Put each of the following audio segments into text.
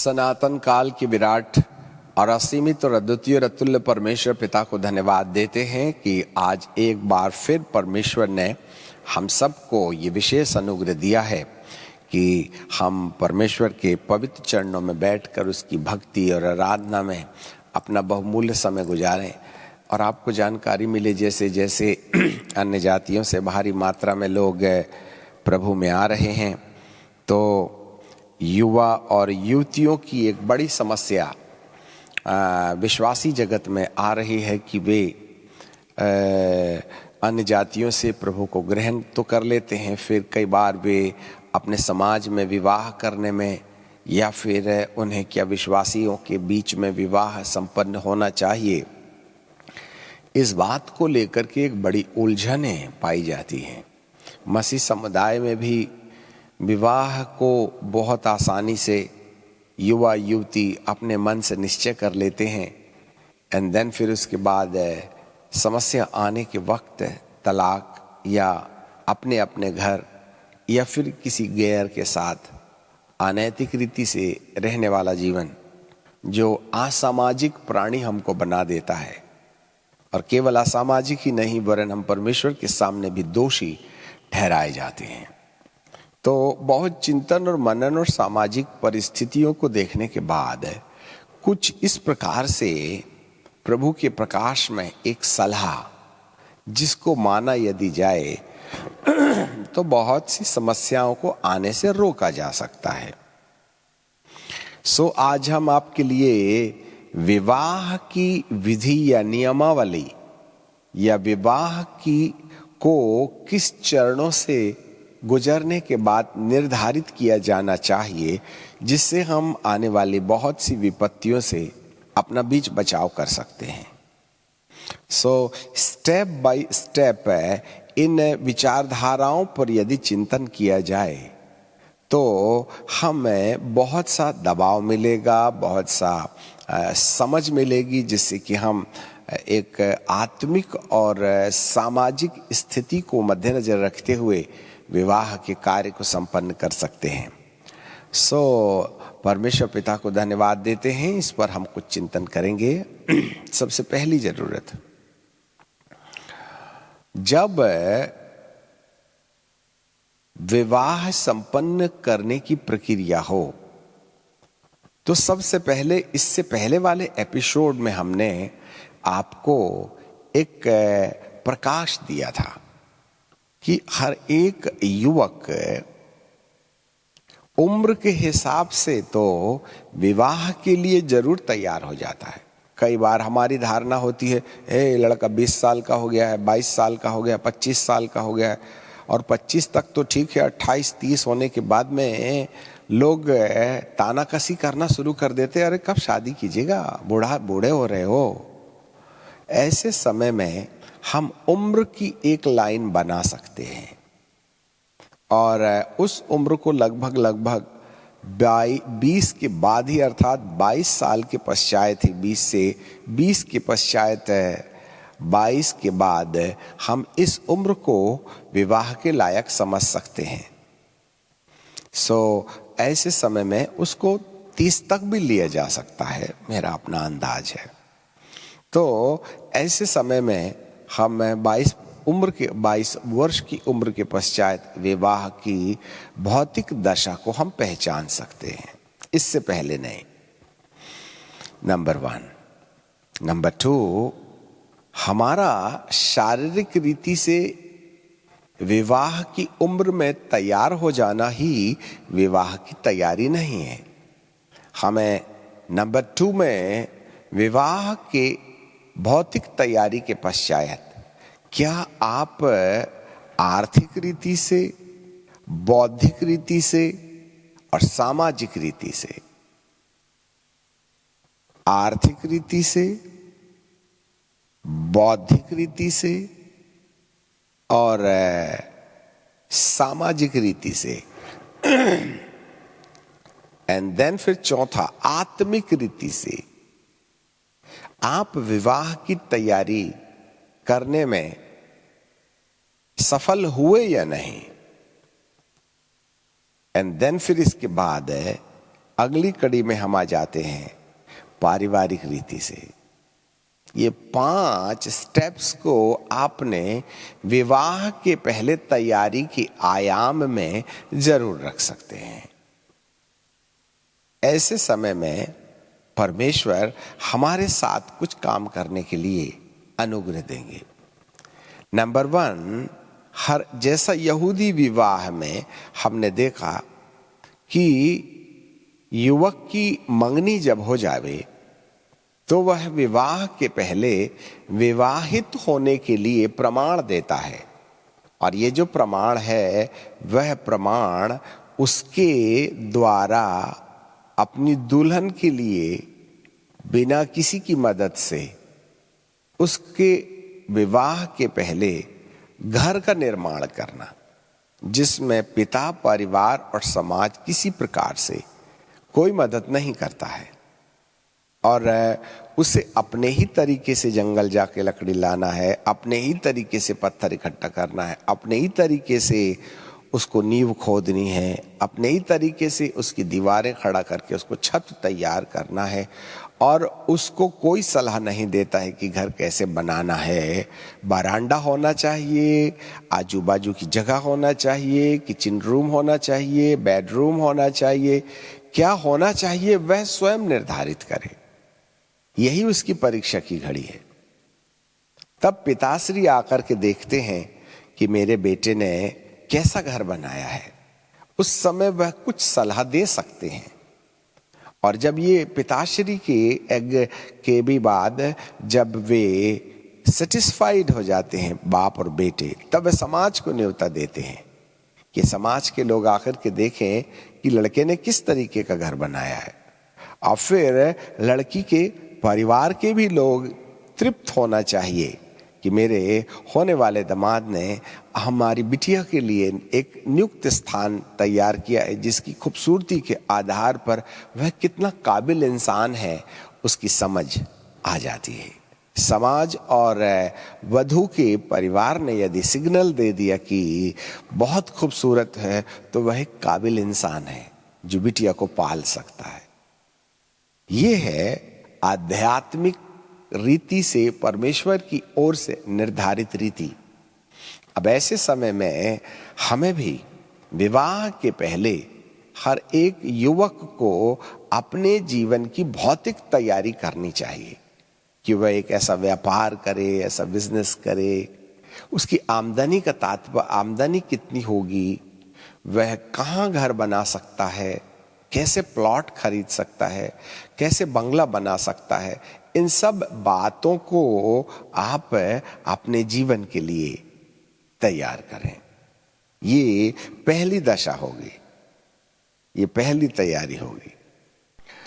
सनातन काल के विराट और असीमित और अद्वितीय और अतुल्य परमेश्वर पिता को धन्यवाद देते हैं कि आज एक बार फिर परमेश्वर ने हम सबको ये विशेष अनुग्रह दिया है कि हम परमेश्वर के पवित्र चरणों में बैठकर उसकी भक्ति और आराधना में अपना बहुमूल्य समय गुजारें। और आपको जानकारी मिले जैसे जैसे अन्य जातियों से भारी मात्रा में लोग प्रभु में आ रहे हैं, तो युवा और युवतियों की एक बड़ी समस्या विश्वासी जगत में आ रही है कि वे अन्य जातियों से प्रभु को ग्रहण तो कर लेते हैं, फिर कई बार वे अपने समाज में विवाह करने में या फिर उन्हें क्या विश्वासियों के बीच में विवाह संपन्न होना चाहिए, इस बात को लेकर के एक बड़ी उलझनें पाई जाती हैं। मसीह समुदाय में भी विवाह को बहुत आसानी से युवा युवती अपने मन से निश्चय कर लेते हैं एंड देन फिर उसके बाद समस्या आने के वक्त तलाक या अपने अपने घर या फिर किसी गैर के साथ अनैतिक रीति से रहने वाला जीवन जो असामाजिक प्राणी हमको बना देता है, और केवल असामाजिक ही नहीं वरन हम परमेश्वर के सामने भी दोषी ठहराए जाते हैं। तो बहुत चिंतन और मनन और सामाजिक परिस्थितियों को देखने के बाद कुछ इस प्रकार से प्रभु के प्रकाश में एक सलाह जिसको माना यदि जाए तो बहुत सी समस्याओं को आने से रोका जा सकता है। सो आज हम आपके लिए विवाह की विधि या नियमावली या विवाह की को किस चरणों से गुजरने के बाद निर्धारित किया जाना चाहिए जिससे हम आने वाली बहुत सी विपत्तियों से अपना बीच बचाव कर सकते हैं। So step by step in विचारधाराओं पर यदि चिंतन किया जाए तो हमें बहुत सा दबाव मिलेगा, बहुत सा समझ मिलेगी जिससे कि हम एक आत्मिक और सामाजिक स्थिति को मद्देनजर रखते हुए विवाह के कार्य को संपन्न कर सकते हैं। सो परमेश्वर पिता को धन्यवाद देते हैं, इस पर हम कुछ चिंतन करेंगे। सबसे पहली जरूरत, जब विवाह संपन्न करने की प्रक्रिया हो तो सबसे पहले इससे पहले वाले एपिसोड में हमने आपको एक प्रकाश दिया था कि हर एक युवक उम्र के हिसाब से तो विवाह के लिए जरूर तैयार हो जाता है। कई बार हमारी धारणा होती है लड़का 20 साल का हो गया है, 22 साल का हो गया, 25 साल का हो गया है, और 25 तक तो ठीक है, 28-30 होने के बाद में लोग तानाकसी करना शुरू कर देते, अरे कब शादी कीजिएगा, बूढ़े हो रहे हो। ऐसे समय में हम उम्र की एक लाइन बना सकते हैं और उस उम्र को लगभग 20 के बाद ही, अर्थात 22 साल के पश्चात ही, 20 से 20 के पश्चात 22 के बाद हम इस उम्र को विवाह के लायक समझ सकते हैं। सो ऐसे समय में उसको 30 तक भी लिया जा सकता है, मेरा अपना अंदाज है। तो ऐसे समय में हम 22 वर्ष की उम्र के पश्चात विवाह की भौतिक दशा को हम पहचान सकते हैं, इससे पहले नहीं। नंबर 1। नंबर 2, हमारा शारीरिक रीति से विवाह की उम्र में तैयार हो जाना ही विवाह की तैयारी नहीं है। हमें नंबर 2 में विवाह के भौतिक तैयारी के पश्चात क्या आप आर्थिक रीति से, बौद्धिक रीति से और सामाजिक रीति से, आर्थिक रीति से, बौद्धिक रीति से और सामाजिक रीति से, एंड देन फिर चौथा आत्मिक रीति से आप विवाह की तैयारी करने में सफल हुए या नहीं, एंड देन फिर इसके बाद अगली कड़ी में हम आ जाते हैं पारिवारिक रीति से। ये 5 स्टेप्स को आपने विवाह के पहले तैयारी की आयाम में जरूर रख सकते हैं। ऐसे समय में परमेश्वर हमारे साथ कुछ काम करने के लिए अनुग्रह देंगे। नंबर 1, जैसा यहूदी विवाह में हमने देखा कि युवक की मंगनी जब हो जावे तो वह विवाह के पहले विवाहित होने के लिए प्रमाण देता है, और ये जो प्रमाण है वह प्रमाण उसके द्वारा अपनी दुल्हन के लिए बिना किसी की मदद से उसके विवाह के पहले घर का निर्माण करना, जिसमें पिता, परिवार और समाज किसी प्रकार से कोई मदद नहीं करता है, और उसे अपने ही तरीके से जंगल जाके लकड़ी लाना है, अपने ही तरीके से पत्थर इकट्ठा करना है, अपने ही तरीके से उसको नींव खोदनी है, अपने ही तरीके से उसकी दीवारें खड़ा करके उसको छत तैयार करना है, और उसको कोई सलाह नहीं देता है कि घर कैसे बनाना है। बरांडा होना चाहिए, आजू बाजू की जगह होना चाहिए, किचन रूम होना चाहिए, बेडरूम होना चाहिए, क्या होना चाहिए वह स्वयं निर्धारित करे। यही उसकी परीक्षा की घड़ी है। तब पिताश्री आकर के देखते हैं कि मेरे बेटे ने कैसा घर बनाया है। उस समय वह कुछ सलाह दे सकते हैं, और जब ये पिताश्री के भी बाद जब वे सेटिस्फाइड हो जाते हैं बाप और बेटे, तब वे समाज को न्योता देते हैं कि समाज के लोग आकर के देखें कि लड़के ने किस तरीके का घर बनाया है, और फिर लड़की के परिवार के भी लोग तृप्त होना चाहिए कि मेरे होने वाले दामाद ने हमारी बिटिया के लिए एक नियुक्त स्थान तैयार किया है, जिसकी खूबसूरती के आधार पर वह कितना काबिल इंसान है उसकी समझ आ जाती है। समाज और वधू के परिवार ने यदि सिग्नल दे दिया कि बहुत खूबसूरत है, तो वह एक काबिल इंसान है जो बिटिया को पाल सकता है। ये है आध्यात्मिक रीति से परमेश्वर की ओर से निर्धारित रीति। अब ऐसे समय में हमें भी विवाह के पहले हर एक युवक को अपने जीवन की भौतिक तैयारी करनी चाहिए कि वह एक ऐसा व्यापार करे, ऐसा बिजनेस करे। उसकी आमदनी का तात्पर्य, आमदनी कितनी होगी, वह कहाँ घर बना सकता है, कैसे प्लॉट खरीद सकता है, कैसे बंगला बना सकता है। इन सब बातों को आप अपने जीवन के लिए तैयार करें। ये पहली दशा होगी, ये पहली तैयारी होगी।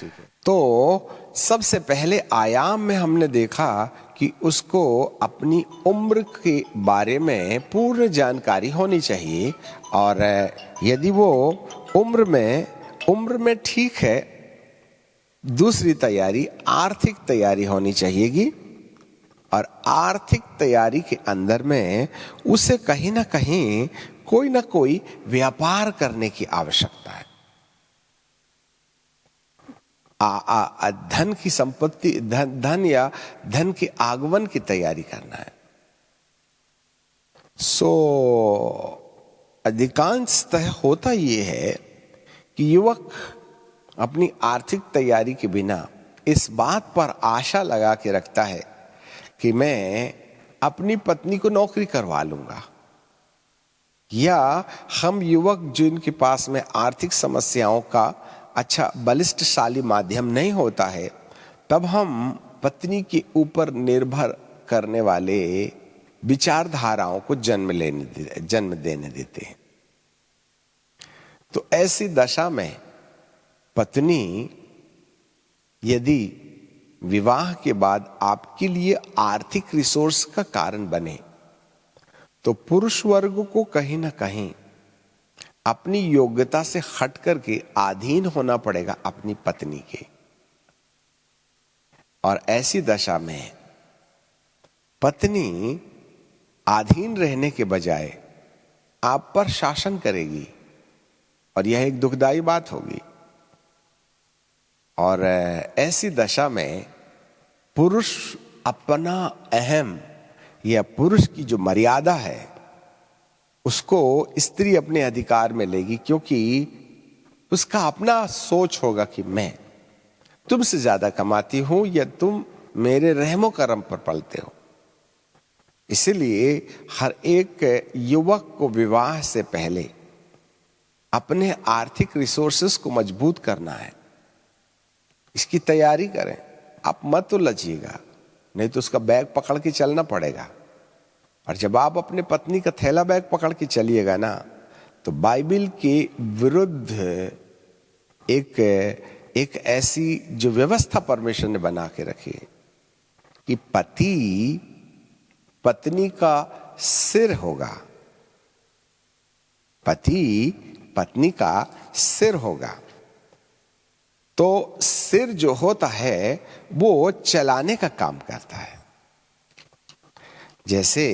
ठीक है। तो सबसे पहले आयाम में हमने देखा कि उसको अपनी उम्र के बारे में पूर्ण जानकारी होनी चाहिए, और यदि वो उम्र में ठीक है, दूसरी तैयारी आर्थिक तैयारी होनी चाहिएगी, और आर्थिक तैयारी के अंदर में उसे कहीं ना कहीं कोई ना कोई व्यापार करने की आवश्यकता है। धन की संपत्ति, धन या धन के आगमन की तैयारी करना है। अधिकांशतः होता ये है कि युवक अपनी आर्थिक तैयारी के बिना इस बात पर आशा लगा के रखता है कि मैं अपनी पत्नी को नौकरी करवा लूंगा, या हम युवक जिनके पास में आर्थिक समस्याओं का अच्छा बलिष्ठशाली माध्यम नहीं होता है, तब हम पत्नी के ऊपर निर्भर करने वाले विचारधाराओं को जन्म देने देते हैं। तो ऐसी दशा में पत्नी यदि विवाह के बाद आपके लिए आर्थिक रिसोर्स का कारण बने, तो पुरुष वर्ग को कहीं ना कहीं अपनी योग्यता से हट करके अधीन होना पड़ेगा अपनी पत्नी के। और ऐसी दशा में पत्नी अधीन रहने के बजाय आप पर शासन करेगी, और यह एक दुखदाई बात होगी। और ऐसी दशा में पुरुष अपना अहम या पुरुष की जो मर्यादा है उसको स्त्री अपने अधिकार में लेगी, क्योंकि उसका अपना सोच होगा कि मैं तुमसे ज्यादा कमाती हूं या तुम मेरे रहमो करम पर पलते हो। इसलिए हर एक युवक को विवाह से पहले अपने आर्थिक रिसोर्सेस को मजबूत करना है, इसकी तैयारी करें। आप मत उलझिएगा, नहीं तो उसका बैग पकड़ के चलना पड़ेगा। और जब आप अपने पत्नी का थैला बैग पकड़ के चलिएगा ना, तो बाइबल के विरुद्ध एक ऐसी जो व्यवस्था परमेश्वर ने बना के रखी है कि पति पत्नी का सिर होगा, पति पत्नी का सिर होगा। तो सिर जो होता है वो चलाने का काम करता है। जैसे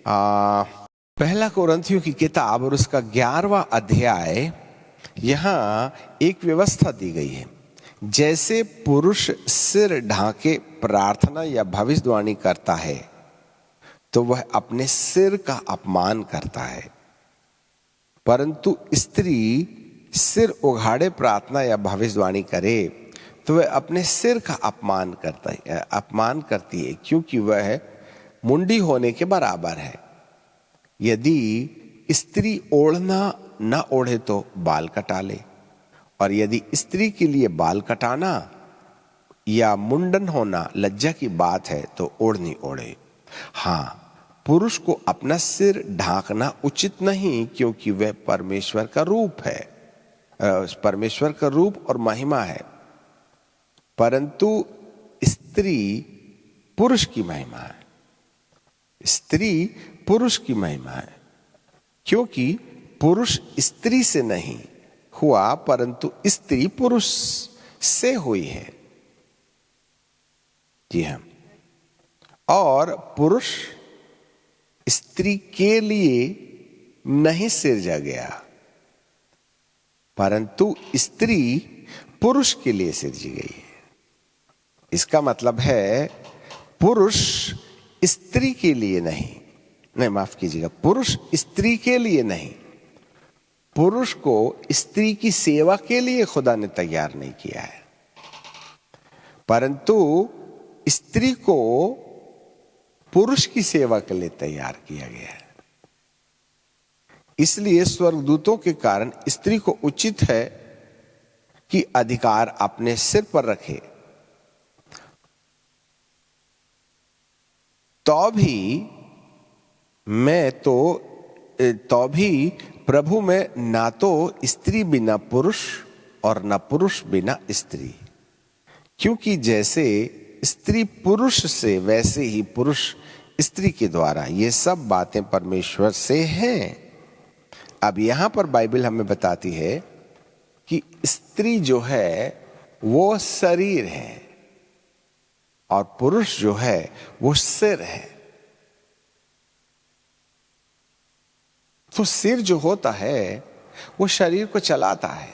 पहला कोरिन्थियों की किताब और उसका 11वां अध्याय, यहां एक व्यवस्था दी गई है। जैसे पुरुष सिर ढांके प्रार्थना या भविष्यवाणी करता है तो वह अपने सिर का अपमान करता है, परंतु स्त्री सिर उघाड़े प्रार्थना या भविष्यवाणी करे तो वह अपने सिर का अपमान करती है, क्योंकि वह मुंडी होने के बराबर है। यदि स्त्री ओढ़ना न ओढ़े तो बाल कटा ले, और यदि स्त्री के लिए बाल कटाना या मुंडन होना लज्जा की बात है तो ओढ़नी ओढ़े। हाँ, पुरुष को अपना सिर ढांकना उचित नहीं, क्योंकि वह परमेश्वर का रूप है, परमेश्वर का रूप और महिमा है, परंतु स्त्री पुरुष की महिमा है। स्त्री पुरुष की महिमा है, क्योंकि पुरुष स्त्री से नहीं हुआ, परंतु स्त्री पुरुष से हुई है। जी हाँ, और पुरुष स्त्री के लिए नहीं सिरजा गया, परंतु स्त्री पुरुष के लिए सिरजी गई है। इसका मतलब है पुरुष स्त्री के लिए नहीं, माफ कीजिएगा, पुरुष स्त्री के लिए नहीं, पुरुष को स्त्री की सेवा के लिए खुदा ने तैयार नहीं किया है, परंतु स्त्री को पुरुष की सेवा के लिए तैयार किया गया है। इसलिए स्वर्गदूतों के कारण स्त्री को उचित है कि अधिकार अपने सिर पर रखे, तो भी प्रभु में ना तो स्त्री बिना पुरुष और न पुरुष बिना स्त्री, क्योंकि जैसे स्त्री पुरुष से वैसे ही पुरुष स्त्री के द्वारा। ये सब बातें परमेश्वर से हैं। अब यहां पर बाइबल हमें बताती है कि स्त्री जो है वो शरीर है और पुरुष जो है वो सिर है। तो सिर जो होता है वो शरीर को चलाता है।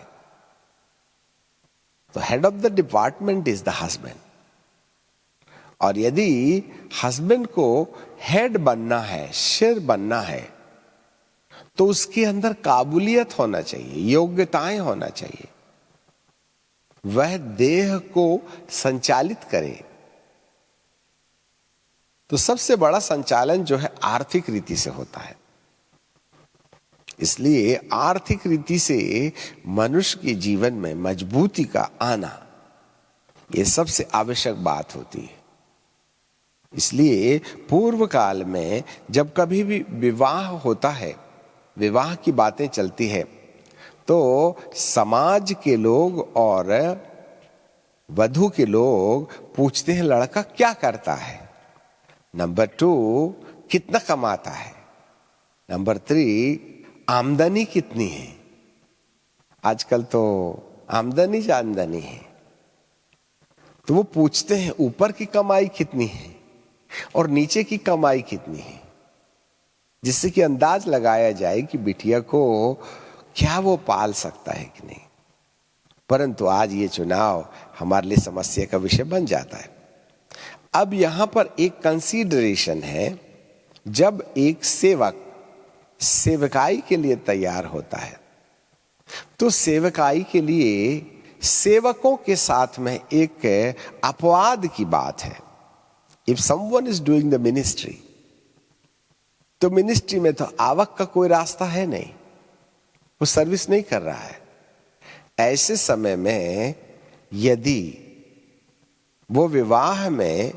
तो head of the department is the husband, और यदि हस्बैंड को हेड बनना है, सिर बनना है, तो उसके अंदर काबुलियत होना चाहिए, योग्यताएं होना चाहिए, वह देह को संचालित करे। तो सबसे बड़ा संचालन जो है आर्थिक रीति से होता है। इसलिए आर्थिक रीति से मनुष्य के जीवन में मजबूती का आना यह सबसे आवश्यक बात होती है। इसलिए पूर्व काल में जब कभी भी विवाह होता है, विवाह की बातें चलती है, तो समाज के लोग और वधू के लोग पूछते हैं लड़का क्या करता है, नंबर 2 कितना कमाता है, नंबर 3 आमदनी कितनी है। आजकल तो आमदनी जानदनी है, तो वो पूछते हैं ऊपर की कमाई कितनी है और नीचे की कमाई कितनी है, जिससे कि अंदाज लगाया जाए कि बिटिया को क्या वो पाल सकता है कि नहीं। परंतु आज ये चुनाव हमारे लिए समस्या का विषय बन जाता है। अब यहां पर एक कंसीडरेशन है, जब एक सेवक सेवकाई के लिए तैयार होता है तो सेवकाई के लिए सेवकों के साथ में एक अपवाद की बात है। If someone is doing the ministry, तो मिनिस्ट्री में तो आवक का कोई रास्ता है नहीं, वो सर्विस नहीं कर रहा है। ऐसे समय में यदि वो विवाह में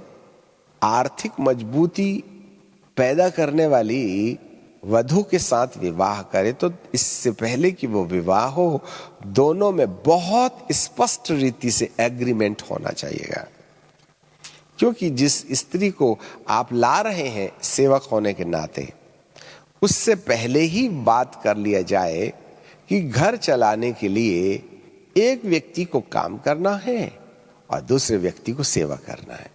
आर्थिक मजबूती पैदा करने वाली वधु के साथ विवाह करे, तो इससे पहले कि वो विवाह हो, दोनों में बहुत स्पष्ट रीति से एग्रीमेंट होना चाहिएगा। क्योंकि जिस स्त्री को आप ला रहे हैं सेवक होने के नाते, उससे पहले ही बात कर लिया जाए कि घर चलाने के लिए एक व्यक्ति को काम करना है और दूसरे व्यक्ति को सेवा करना है।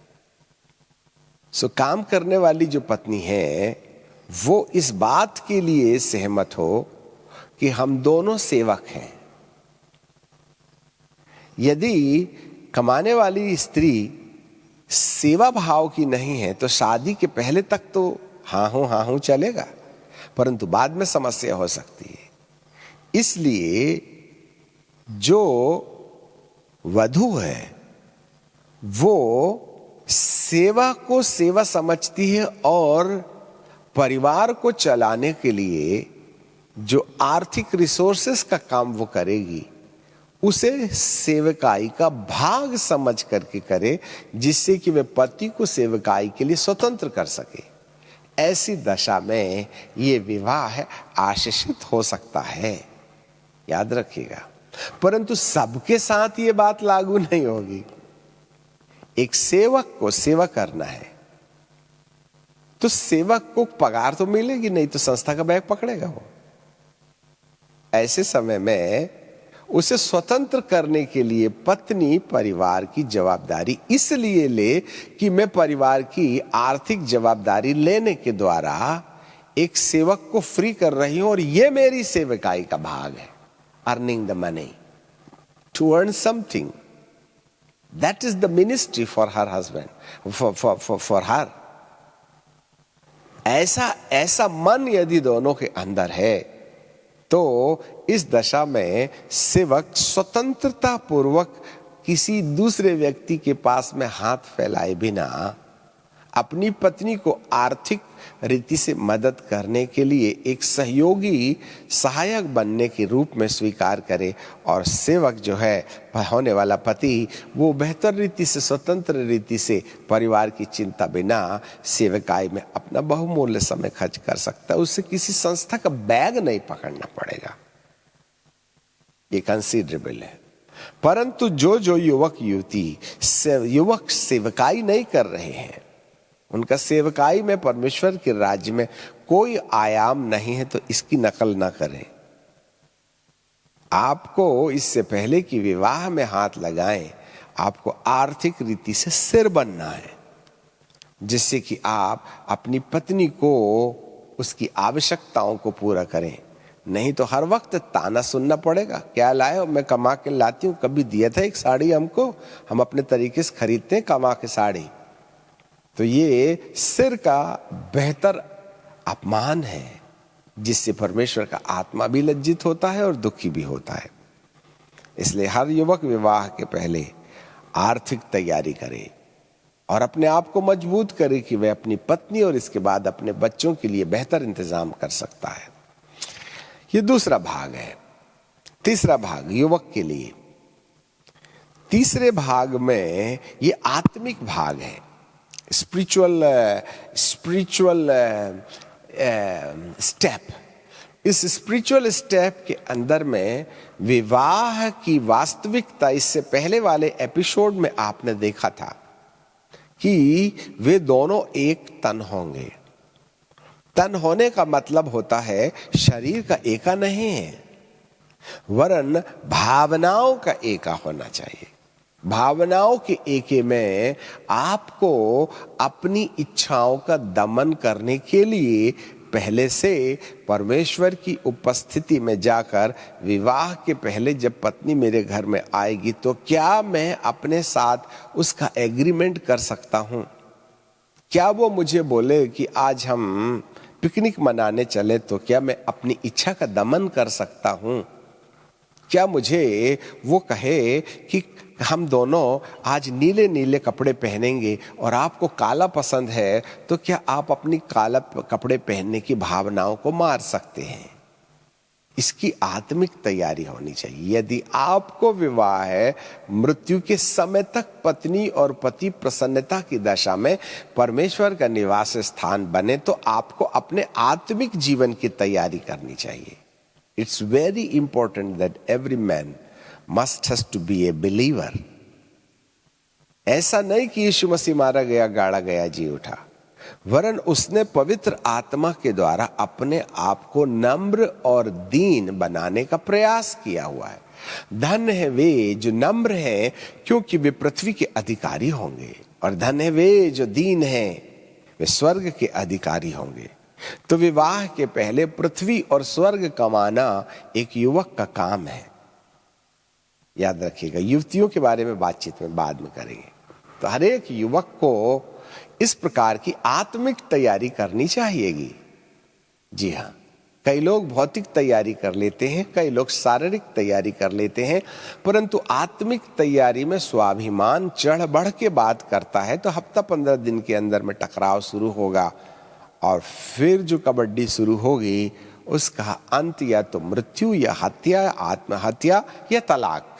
सो काम करने वाली जो पत्नी है वो इस बात के लिए सहमत हो कि हम दोनों सेवक हैं। यदि कमाने वाली स्त्री सेवा भाव की नहीं है तो शादी के पहले तक तो हाँ हूं चलेगा, परंतु बाद में समस्या हो सकती है। इसलिए जो वधु है वो सेवा को सेवा समझती है और परिवार को चलाने के लिए जो आर्थिक रिसोर्सेस का काम वो करेगी उसे सेवकाई का भाग समझ करके करे, जिससे कि वे पति को सेवकाई के लिए स्वतंत्र कर सके। ऐसी दशा में ये विवाह आशीषित हो सकता है, याद रखिएगा। परंतु सबके साथ ये बात लागू नहीं होगी। एक सेवक को सेवा करना है तो सेवक को पगार तो मिलेगी नहीं, तो संस्था का बैग पकड़ेगा वो। ऐसे समय में उसे स्वतंत्र करने के लिए पत्नी परिवार की जवाबदारी इसलिए ले कि मैं परिवार की आर्थिक जवाबदारी लेने के द्वारा एक सेवक को फ्री कर रही हूं और ये मेरी सेवकाई का भाग है। Earning the money to earn something, that is the ministry for her husband, for her. ऐसा मन यदि दोनों के अंदर है तो इस दशा में सेवक स्वतंत्रता पूर्वक किसी दूसरे व्यक्ति के पास में हाथ फैलाए बिना अपनी पत्नी को आर्थिक रीति से मदद करने के लिए एक सहयोगी सहायक बनने के रूप में स्वीकार करे, और सेवक जो है होने वाला पति वो बेहतर रीति से स्वतंत्र रीति से परिवार की चिंता बिना सेवकाई में अपना बहुमूल्य समय खर्च कर सकता है। उससे किसी संस्था का बैग नहीं पकड़ना पड़ेगा, ये कंसीडरेबल है। परंतु जो युवक युवती युवक सेवकाई नहीं कर रहे हैं, उनका सेवकाई में परमेश्वर के राज्य में कोई आयाम नहीं है, तो इसकी नकल ना करें। आपको इससे पहले कि विवाह में हाथ लगाएं, आपको आर्थिक रीति से सिर बनना है, जिससे कि आप अपनी पत्नी को उसकी आवश्यकताओं को पूरा करें। नहीं तो हर वक्त ताना सुनना पड़ेगा, क्या लाए हो, मैं कमा के लाती हूं, कभी दिया था एक साड़ी हमको, हम अपने तरीके से खरीदते हैं कमा के साड़ी। तो ये सिर का बेहतर अपमान है, जिससे परमेश्वर का आत्मा भी लज्जित होता है और दुखी भी होता है। इसलिए हर युवक विवाह के पहले आर्थिक तैयारी करे और अपने आप को मजबूत करे कि वह अपनी पत्नी और इसके बाद अपने बच्चों के लिए बेहतर इंतजाम कर सकता है। ये दूसरा भाग है। तीसरा भाग युवक के लिए, तीसरे भाग में ये आत्मिक भाग है, स्पिरिचुअल स्टेप। इस स्पिरिचुअल स्टेप के अंदर में विवाह की वास्तविकता, इससे पहले वाले एपिसोड में आपने देखा था कि वे दोनों एक तन होंगे। तन होने का मतलब होता है शरीर का एका नहीं है, वरन भावनाओं का एका होना चाहिए। भावनाओं के एके में आपको अपनी इच्छाओं का दमन करने के लिए पहले से परमेश्वर की उपस्थिति में जाकर विवाह के पहले जब पत्नी मेरे घर में आएगी तो क्या मैं अपने साथ उसका एग्रीमेंट कर सकता हूं? क्या वो मुझे बोले कि आज हम पिकनिक मनाने चले, तो क्या मैं अपनी इच्छा का दमन कर सकता हूं? क्या मुझे वो कहे कि हम दोनों आज नीले नीले कपड़े पहनेंगे और आपको काला पसंद है, तो क्या आप अपनी काला कपड़े पहनने की भावनाओं को मार सकते हैं? इसकी आत्मिक तैयारी होनी चाहिए। यदि आपको विवाह है, मृत्यु के समय तक पत्नी और पति प्रसन्नता की दशा में परमेश्वर का निवास स्थान बने, तो आपको अपने आत्मिक जीवन की तैयारी करनी चाहिए। It's very important that every man must has to be a believer. ऐसा नहीं कि यीशु मसीह मारा गया, गाड़ा गया, जी उठा, वरन उसने पवित्र आत्मा के द्वारा अपने आप को नम्र और दीन बनाने का प्रयास किया हुआ है। धन्य है वे जो नम्र हैं, क्योंकि वे पृथ्वी के अधिकारी होंगे, और धन्य है वे जो दीन हैं, वे स्वर्ग के अधिकारी होंगे। तो विवाह के पहले पृथ्वी और स्वर्ग कमाना एक युवक का काम है। याद रखिएगा, युवतियों के बारे में बातचीत में बाद में करेंगे। तो हर एक युवक को इस प्रकार की आत्मिक तैयारी करनी चाहिएगी। जी हाँ, कई लोग भौतिक तैयारी कर लेते हैं, कई लोग शारीरिक तैयारी कर लेते हैं, परंतु आत्मिक तैयारी में स्वाभिमान चढ़ बढ़ के बात करता है तो हफ्ता 15 दिन के अंदर में टकराव शुरू होगा, और फिर जो कबड्डी शुरू होगी उसका अंत या तो मृत्यु या हत्या, आत्महत्या या तलाक।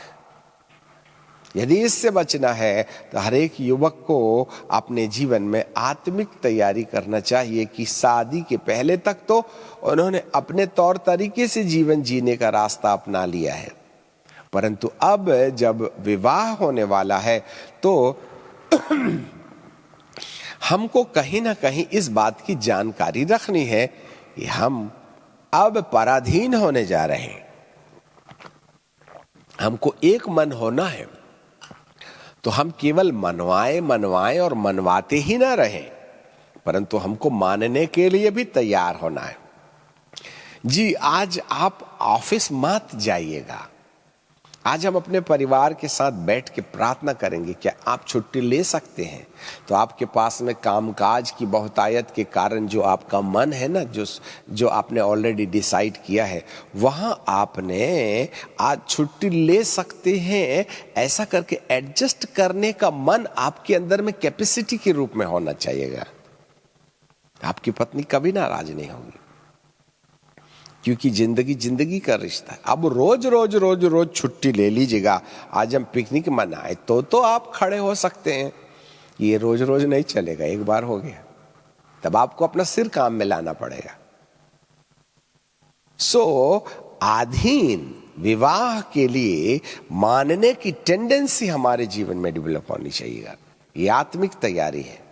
यदि इससे बचना है तो हर एक युवक को अपने जीवन में आत्मिक तैयारी करना चाहिए कि शादी के पहले तक तो उन्होंने अपने तौर तरीके से जीवन जीने का रास्ता अपना लिया है, परंतु अब जब विवाह होने वाला है तो हमको कहीं ना कहीं इस बात की जानकारी रखनी है कि हम अब पराधीन होने जा रहे हैं। हमको एक मन होना है, तो हम केवल मनवाएं और मनवाते ही ना रहें, परंतु हमको मानने के लिए भी तैयार होना है। जी, आज आप ऑफिस मत जाइएगा, आज हम अपने परिवार के साथ बैठ के प्रार्थना करेंगे। क्या आप छुट्टी ले सकते हैं? तो आपके पास में कामकाज की बहुतायत के कारण जो आपका मन है ना, जो आपने ऑलरेडी डिसाइड किया है, वहां आपने आज छुट्टी ले सकते हैं, ऐसा करके एडजस्ट करने का मन आपके अंदर में कैपेसिटी के रूप में होना चाहिएगा। आपकी पत्नी कभी नाराज नहीं होगी, क्योंकि जिंदगी का रिश्ता है। अब रोज छुट्टी ले लीजिएगा, आज हम पिकनिक मनाए, तो आप खड़े हो सकते हैं। ये रोज नहीं चलेगा, एक बार हो गया तब आपको अपना सिर काम में लाना पड़ेगा। अधीन विवाह के लिए मानने की टेंडेंसी हमारे जीवन में डेवलप होनी चाहिए। ये आत्मिक तैयारी है।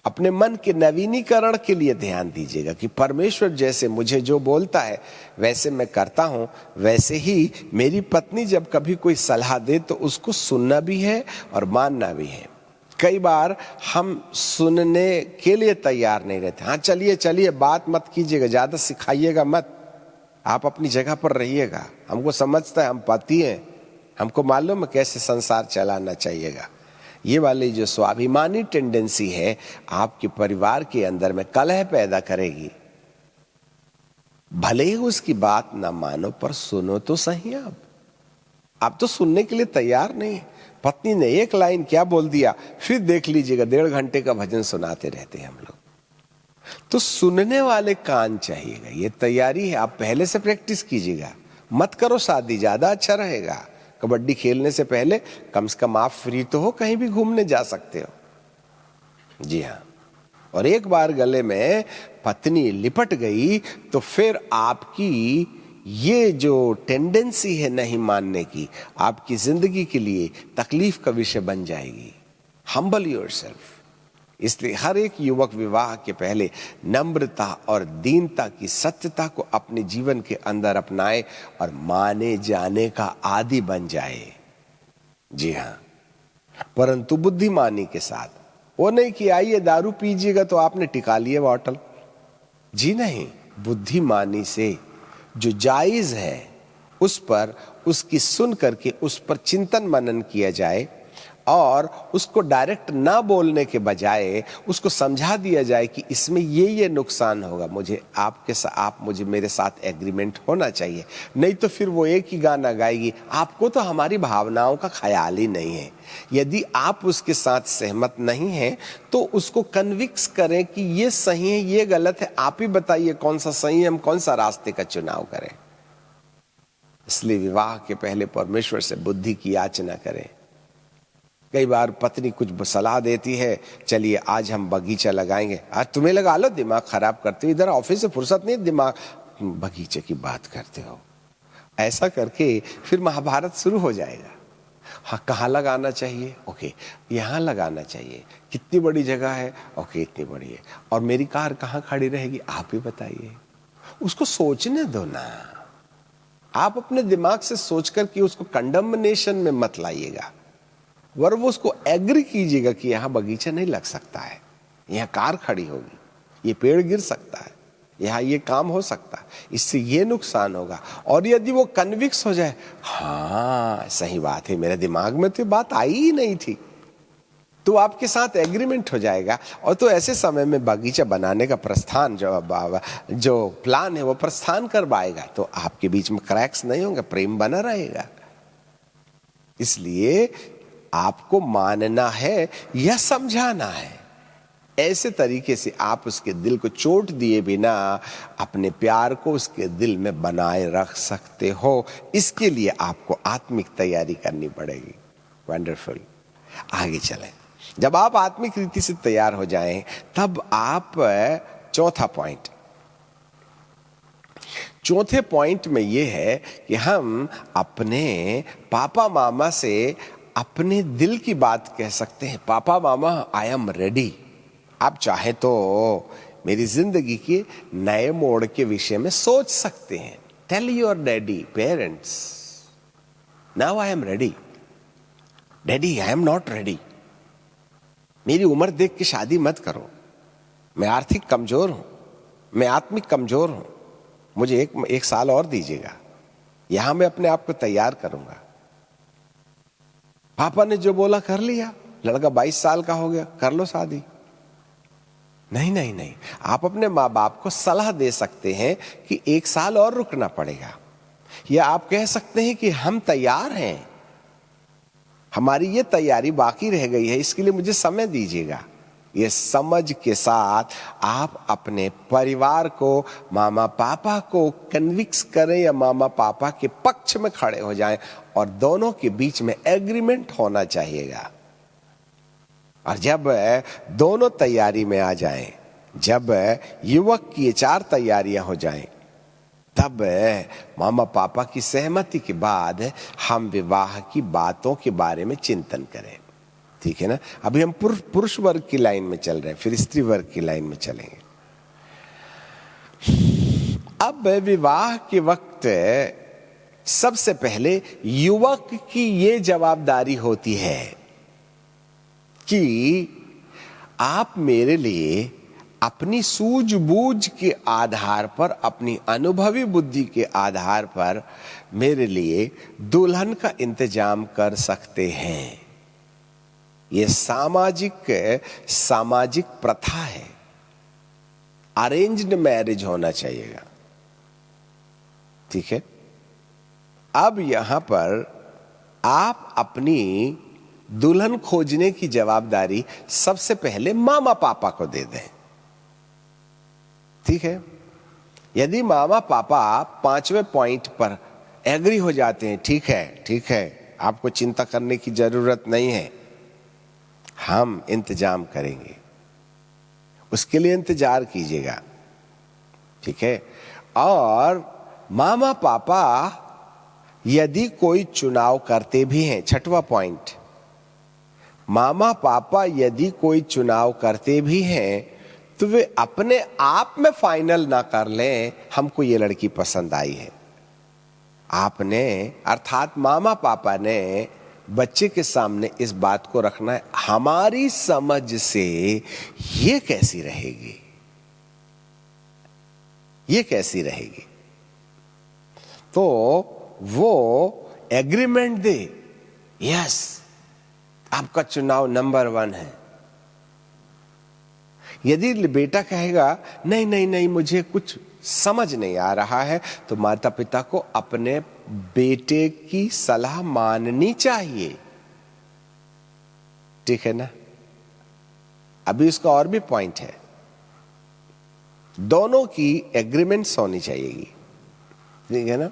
अपने मन के नवीनीकरण के लिए ध्यान दीजिएगा कि परमेश्वर जैसे मुझे जो बोलता है वैसे मैं करता हूं, वैसे ही मेरी पत्नी जब कभी कोई सलाह दे तो उसको सुनना भी है और मानना भी है। कई बार हम सुनने के लिए तैयार नहीं रहते। हाँ, चलिए बात मत कीजिएगा, ज्यादा सिखाइएगा मत, आप अपनी जगह पर रहिएगा, हमको समझता है, हम पति हैं, हमको मालूम है कैसे संसार चलाना चाहिएगा। ये वाली जो स्वाभिमानी टेंडेंसी है आपके परिवार के अंदर में कलह पैदा करेगी। भले ही उसकी बात ना मानो, पर सुनो तो सही। आप तो सुनने के लिए तैयार नहीं। पत्नी ने एक लाइन क्या बोल दिया, फिर देख लीजिएगा 1.5 घंटे का भजन सुनाते रहते हैं हम लोग। तो सुनने वाले कान चाहिएगा, ये तैयारी है। आप पहले से प्रैक्टिस कीजिएगा, मत करो शादी, ज्यादा अच्छा रहेगा। कबड्डी खेलने से पहले कम से कम आप फ्री तो हो, कहीं भी घूमने जा सकते हो। जी हाँ, और एक बार गले में पत्नी लिपट गई तो फिर आपकी ये जो टेंडेंसी है नहीं मानने की, आपकी जिंदगी के लिए तकलीफ का विषय बन जाएगी। Humble yourself. इसलिए हर एक युवक विवाह के पहले नम्रता और दीनता की सत्यता को अपने जीवन के अंदर अपनाए और माने जाने का आदी बन जाए। जी हाँ, परंतु बुद्धिमानी के साथ। वो नहीं कि आइए दारू पीजिएगा तो आपने टिका लिए बॉटल, जी नहीं, बुद्धिमानी से जो जायज है उस पर उसकी सुन करके उस पर चिंतन मनन किया जाए और उसको डायरेक्ट ना बोलने के बजाय उसको समझा दिया जाए कि इसमें ये नुकसान होगा, मुझे आप मुझे मेरे साथ एग्रीमेंट होना चाहिए। नहीं तो फिर वो एक ही गाना गाएगी, आपको तो हमारी भावनाओं का ख्याल ही नहीं है। यदि आप उसके साथ सहमत नहीं हैं तो उसको कन्विक्स करें कि ये सही है ये गलत है, आप ही बताइए कौन सा सही है, हम कौन सा रास्ते का चुनाव करें। इसलिए विवाह के पहले परमेश्वर से बुद्धि की याचना करें। कई बार पत्नी कुछ सलाह देती है, चलिए आज हम बगीचा लगाएंगे, आज तुम्हें लगा लो, दिमाग खराब करते हो, इधर ऑफिस से फुर्सत नहीं, दिमाग बगीचे की बात करते हो। ऐसा करके फिर महाभारत शुरू हो जाएगा। हाँ, कहाँ लगाना चाहिए? ओके, यहाँ लगाना चाहिए। कितनी बड़ी जगह है? ओके, इतनी बड़ी है। और मेरी कार कहाँ खड़ी रहेगी? आप ही बताइए। उसको सोचने दो ना। आप अपने दिमाग से सोचकर कि उसको कंडमनेशन में मत लाइएगा, वर वो उसको एग्री कीजिएगा कि यहां बगीचा नहीं लग सकता है, यहां कार खड़ी होगी, ये पेड़ गिर सकता है, यहां ये काम हो सकता है, इससे ये नुकसान होगा। और यदि वो कन्विक्स हो जाए, हाँ सही बात है, मेरे दिमाग में तो ये बात आई ही नहीं थी, तो आपके साथ एग्रीमेंट हो जाएगा। और तो ऐसे समय में बगीचा बनाने का प्रस्थान जो प्लान है वो प्रस्थान कर पाएगा, तो आपके बीच में क्रैक्स नहीं होंगे, प्रेम बना रहेगा। इसलिए आपको मानना है या समझाना है, ऐसे तरीके से आप उसके दिल को चोट दिए बिना अपने प्यार को उसके दिल में बनाए रख सकते हो। इसके लिए आपको आत्मिक तैयारी करनी पड़ेगी। वंडरफुल। आगे चलें। जब आप आत्मिक रीति से तैयार हो जाएं, तब आप चौथे पॉइंट में यह है कि हम अपने पापा मामा से अपने दिल की बात कह सकते हैं। पापा मामा, आई एम रेडी। आप चाहे तो मेरी जिंदगी के नए मोड़ के विषय में सोच सकते हैं। Tell your daddy, parents, now I am ready. Daddy, I am not ready. मेरी उम्र देख के शादी मत करो, मैं आर्थिक कमजोर हूं, मैं आत्मिक कमजोर हूं, मुझे एक साल और दीजिएगा, यहां मैं अपने आप को तैयार करूंगा। पापा ने जो बोला कर लिया, लड़का 22 साल का हो गया, कर लो शादी। नहीं नहीं नहीं, आप अपने माँ बाप को सलाह दे सकते हैं कि 1 साल और रुकना पड़ेगा, या आप कह सकते हैं कि हम तैयार हैं, हमारी ये तैयारी बाकी रह गई है, इसके लिए मुझे समय दीजिएगा। ये समझ के साथ आप अपने परिवार को, मामा पापा को कन्विक्स करें या मामा पापा के पक्ष में खड़े हो जाएं, और दोनों के बीच में एग्रीमेंट होना चाहिएगा। और जब दोनों तैयारी में आ जाएं, जब युवक की 4 तैयारियां हो जाएं, तब मामा पापा की सहमति के बाद हम विवाह की बातों के बारे में चिंतन करें। ठीक है ना? अभी हम पुरुष वर्ग की लाइन में चल रहे हैं, फिर स्त्री वर्ग की लाइन में चलेंगे। अब विवाह के वक्त सबसे पहले युवक की ये जवाबदारी होती है कि आप मेरे लिए अपनी सूझबूझ के आधार पर, अपनी अनुभवी बुद्धि के आधार पर मेरे लिए दुल्हन का इंतजाम कर सकते हैं। यह सामाजिक प्रथा है। अरेंज्ड मैरिज होना चाहिएगा। ठीक है? अब यहां पर आप अपनी दुल्हन खोजने की जवाबदारी सबसे पहले मामा पापा को दे दें। ठीक है? यदि मामा पापा 5वें पॉइंट पर एग्री हो जाते हैं, ठीक है, आपको चिंता करने की जरूरत नहीं है, हम इंतजाम करेंगे, उसके लिए इंतजार कीजिएगा। ठीक है? और मामा पापा यदि कोई चुनाव करते भी हैं, 6वां पॉइंट, मामा पापा यदि कोई चुनाव करते भी हैं तो वे अपने आप में फाइनल ना कर लें हमको ये लड़की पसंद आई है। आपने, अर्थात मामा पापा ने बच्चे के सामने इस बात को रखना है, हमारी समझ से ये कैसी रहेगी, ये कैसी रहेगी? तो वो एग्रीमेंट दे, यस आपका चुनाव नंबर 1 है। यदि बेटा कहेगा नहीं नहीं नहीं मुझे कुछ समझ नहीं आ रहा है, तो माता पिता को अपने बेटे की सलाह माननी चाहिए। ठीक है ना? अभी उसका और भी पॉइंट है, दोनों की एग्रीमेंट्स होनी चाहिए। ठीक है ना?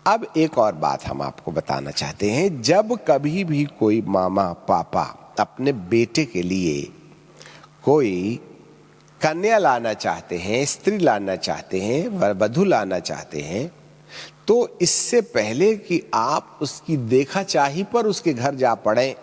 अब एक और बात हम आपको बताना चाहते हैं, जब कभी भी कोई मामा पापा अपने बेटे के लिए कोई कन्या लाना चाहते हैं, स्त्री लाना चाहते हैं, वधू लाना चाहते हैं, तो इससे पहले कि आप उसकी देखा चाही पर उसके घर जा पड़े,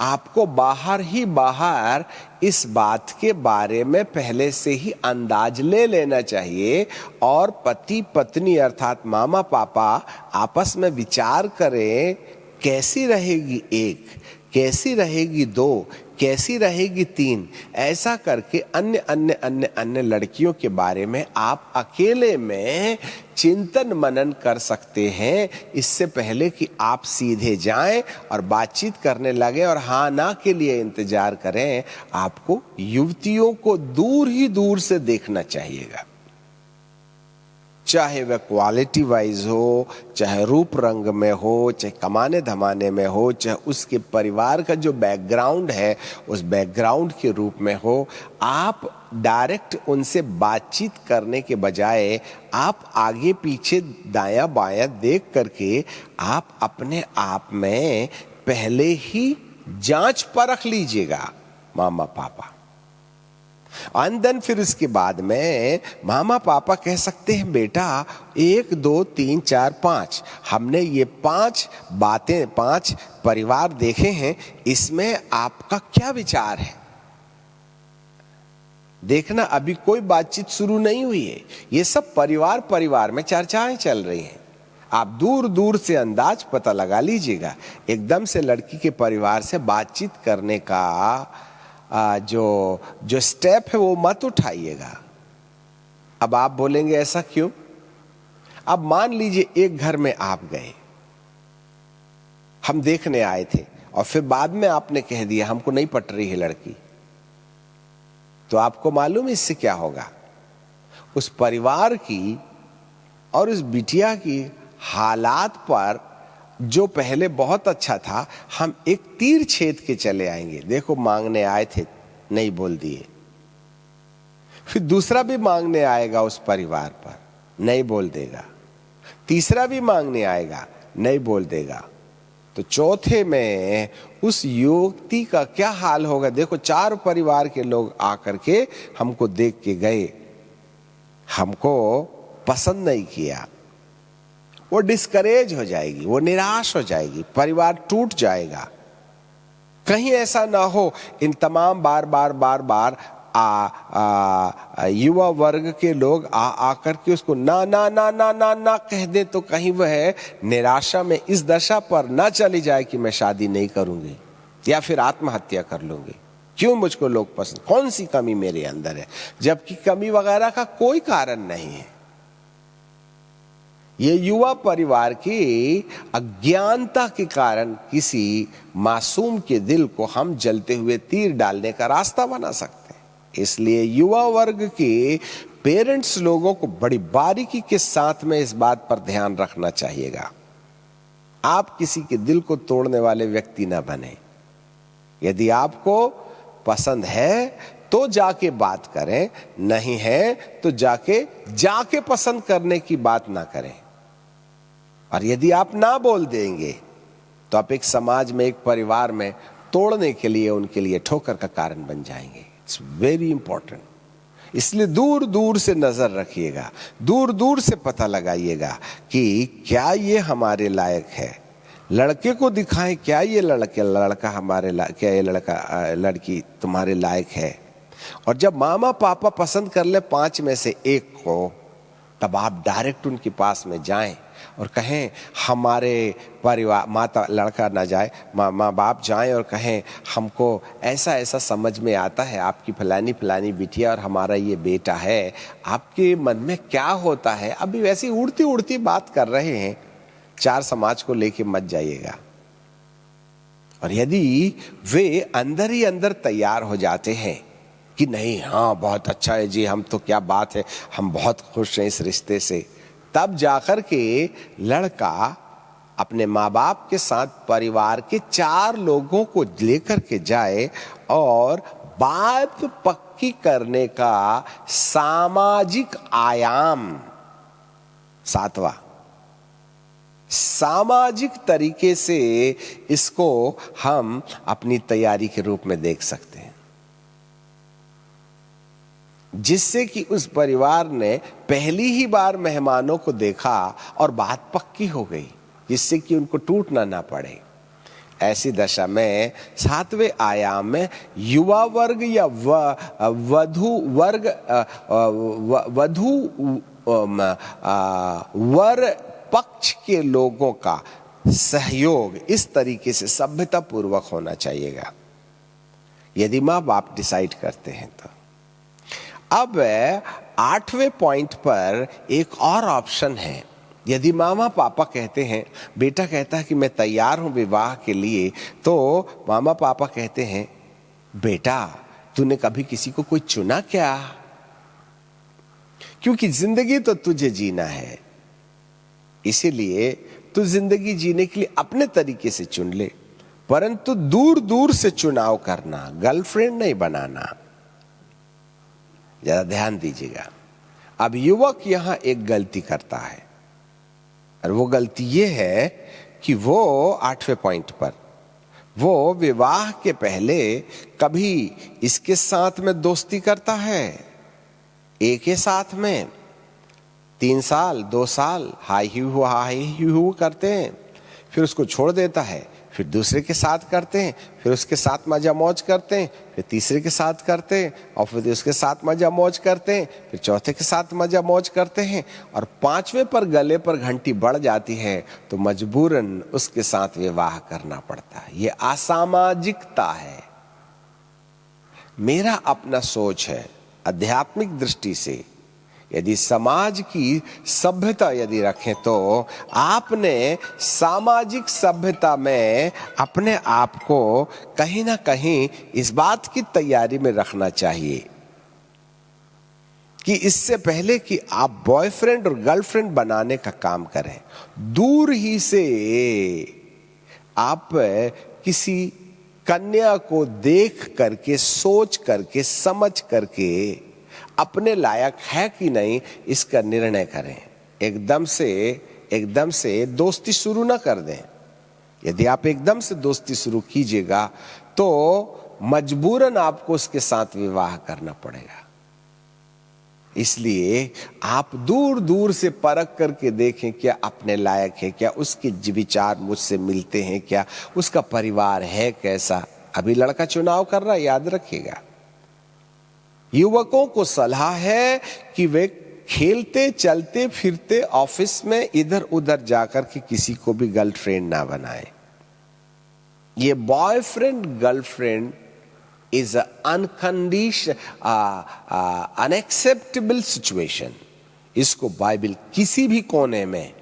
आपको बाहर ही बाहर इस बात के बारे में पहले से ही अंदाज ले लेना चाहिए और पति पत्नी अर्थात मामा पापा आपस में विचार करें, कैसी रहेगी 1, कैसी रहेगी 2, कैसी रहेगी 3। ऐसा करके अन्य अन्य अन्य अन्य लड़कियों के बारे में आप अकेले में चिंतन मनन कर सकते हैं, इससे पहले कि आप सीधे जाएं और बातचीत करने लगे और हाँ ना के लिए इंतजार करें। आपको युवतियों को दूर ही दूर से देखना चाहिएगा, चाहे वह क्वालिटी वाइज हो, चाहे रूप रंग में हो, चाहे कमाने धमाने में हो, चाहे उसके परिवार का जो बैकग्राउंड है उस बैकग्राउंड के रूप में हो। आप डायरेक्ट उनसे बातचीत करने के बजाय आप आगे पीछे दायां बायां देख करके आप अपने आप में पहले ही जांच परख लीजिएगा मामा पापा। एंड देन फिर इसके बाद में मामा पापा कह सकते हैं बेटा 1 2 3 4 5 हमने ये 5 बातें 5 परिवार देखे हैं, इसमें आपका क्या विचार है? देखना अभी कोई बातचीत शुरू नहीं हुई है, ये सब परिवार में चर्चाएं चल रही हैं। आप दूर दूर से अंदाज पता लगा लीजिएगा, एकदम से लड़की के परिवार से बातचीत करने का जो स्टेप है वो मत उठाइएगा। अब आप बोलेंगे ऐसा क्यों? अब मान लीजिए एक घर में आप गए, हम देखने आए थे और फिर बाद में आपने कह दिया हमको नहीं पट रही है लड़की, तो आपको मालूम है इससे क्या होगा? उस परिवार की और उस बिटिया की हालात पर जो पहले बहुत अच्छा था, हम एक तीर छेद के चले आएंगे। देखो मांगने आए थे, नहीं बोल दिए। फिर दूसरा भी मांगने आएगा उस परिवार पर, नहीं बोल देगा। तीसरा भी मांगने आएगा, नहीं बोल देगा। तो चौथे में उस युवती का क्या हाल होगा? देखो 4 परिवार के लोग आकर के हमको देख के गए, हमको पसंद नहीं किया, वो डिस्करेज हो जाएगी, वो निराश हो जाएगी, परिवार टूट जाएगा। कहीं ऐसा ना हो इन तमाम बार युवा वर्ग के लोग आकर के उसको ना ना ना ना ना ना कह दे, तो कहीं वह निराशा में इस दशा पर ना चली जाए कि मैं शादी नहीं करूंगी या फिर आत्महत्या कर लूंगी। क्यों मुझको लोग पसंद, कौन सी कमी मेरे अंदर है? जबकि कमी वगैरह का कोई कारण नहीं है। ये युवा परिवार की अज्ञानता के कारण किसी मासूम के दिल को हम जलते हुए तीर डालने का रास्ता बना सकते हैं। इसलिए युवा वर्ग के पेरेंट्स लोगों को बड़ी बारीकी के साथ में इस बात पर ध्यान रखना चाहिएगा, आप किसी के दिल को तोड़ने वाले व्यक्ति ना बने। यदि आपको पसंद है तो जाके बात करें, नहीं है तो जाके पसंद करने की बात ना करें। और यदि आप ना बोल देंगे तो आप एक समाज में, एक परिवार में तोड़ने के लिए, उनके लिए ठोकर का कारण बन जाएंगे। It's very important. इसलिए दूर दूर से नजर रखिएगा, दूर दूर से पता लगाइएगा कि क्या ये हमारे लायक है। लड़के को दिखाएं क्या ये लड़का हमारे क्या ये लड़की तुम्हारे लायक है। और जब मामा पापा पसंद कर ले 5 में से 1 को, तब आप डायरेक्ट उनके पास में जाएं और कहें, हमारे परिवार, माता लड़का ना जाए, माँ बाप जाएं और कहें, हमको ऐसा ऐसा समझ में आता है, आपकी फलानी फलानी बिटिया और हमारा ये बेटा है, आपके मन में क्या होता है? अभी वैसी उड़ती उड़ती बात कर रहे हैं, चार समाज को लेके मत जाइएगा। और यदि वे अंदर ही अंदर तैयार हो जाते हैं कि नहीं, हाँ बहुत अच्छा है जी, हम तो क्या बात है, हम बहुत खुश हैं इस रिश्ते से, तब जाकर के लड़का अपने माँ बाप के साथ परिवार के 4 लोगों को लेकर के जाए और बात पक्की करने का सामाजिक आयाम, 7वां, सामाजिक तरीके से इसको हम अपनी तैयारी के रूप में देख सकते हैं, जिससे कि उस परिवार ने पहली ही बार मेहमानों को देखा और बात पक्की हो गई, जिससे कि उनको टूटना ना पड़े। ऐसी दशा में 7वें आयाम में युवा वर्ग या वधु वर्ग, वधु वर पक्ष के लोगों का सहयोग इस तरीके से सभ्यता पूर्वक होना चाहिएगा, यदि माँ बाप डिसाइड करते हैं तो। अब 8वें पॉइंट पर एक और ऑप्शन है। यदि मामा पापा कहते हैं, बेटा कहता है कि मैं तैयार हूं विवाह के लिए, तो मामा पापा कहते हैं, बेटा तूने कभी किसी को कोई चुना क्या? क्योंकि जिंदगी तो तुझे जीना है, इसीलिए तू जिंदगी जीने के लिए अपने तरीके से चुन ले, परंतु दूर दूर से चुनाव करना, गर्लफ्रेंड नहीं बनाना। जरा ध्यान दीजिएगा। अब युवक यहां एक गलती करता है, और वो गलती ये है कि वो 8वें पॉइंट पर वो विवाह के पहले कभी इसके साथ में दोस्ती करता है, एक के साथ में 3 साल 2 साल हाई ही करते हैं, फिर उसको छोड़ देता है, फिर दूसरे के साथ करते हैं, फिर उसके साथ मजा मौज करते हैं, फिर तीसरे के साथ करते हैं, और फिर उसके साथ मजा मौज करते हैं, फिर चौथे के साथ मजा मौज करते हैं, और 5वें पर गले पर घंटी बढ़ जाती है तो मजबूरन उसके साथ विवाह करना पड़ता है। ये असामाजिकता है। मेरा अपना सोच है, आध्यात्मिक दृष्टि से यदि समाज की सभ्यता यदि रखें, तो आपने सामाजिक सभ्यता में अपने आप को कहीं ना कहीं इस बात की तैयारी में रखना चाहिए कि इससे पहले कि आप बॉयफ्रेंड और गर्लफ्रेंड बनाने का काम करें, दूर ही से आप किसी कन्या को देख करके, सोच करके, समझ करके अपने लायक है कि नहीं इसका निर्णय करें। एकदम से दोस्ती शुरू ना कर दें। यदि आप एकदम से दोस्ती शुरू कीजिएगा तो मजबूरन आपको उसके साथ विवाह करना पड़ेगा। इसलिए आप दूर दूर से परख करके देखें, क्या अपने लायक है, क्या उसके विचार मुझसे मिलते हैं, क्या उसका परिवार है कैसा। अभी लड़का चुनाव कर रहा है, याद रखिएगा। युवकों को सलाह है कि वे खेलते चलते फिरते ऑफिस में इधर उधर जाकर के किसी को भी गर्लफ्रेंड ना बनाए। ये boyfriend girlfriend is unacceptable situation. इसको बाइबल किसी भी कोने में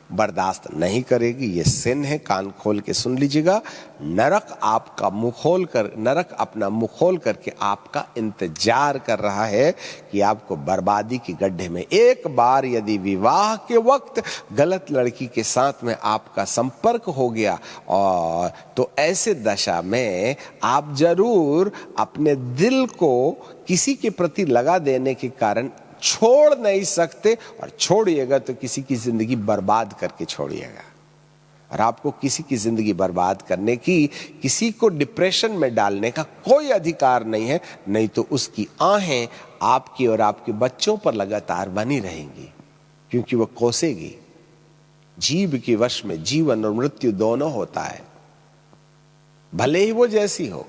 बर्दाश्त नहीं करेगी। ये सिन है, कान खोल के सुन लीजिएगा। नरक अपना मुंह खोल करके आपका इंतजार कर रहा है कि आपको बर्बादी की गड्ढे में। एक बार यदि विवाह के वक्त गलत लड़की के साथ में आपका संपर्क हो गया, और तो ऐसे दशा में आप जरूर अपने दिल को किसी के प्रति लगा देने के कारण छोड़ नहीं सकते, और छोड़िएगा तो किसी की जिंदगी बर्बाद करके छोड़िएगा। और आपको किसी की जिंदगी बर्बाद करने की, किसी को डिप्रेशन में डालने का कोई अधिकार नहीं है। नहीं तो उसकी आहें आपकी और आपके बच्चों पर लगातार बनी रहेंगी, क्योंकि वह कोसेगी। जीव के वश में जीवन और मृत्यु दोनों होता है, भले ही वो जैसी हो।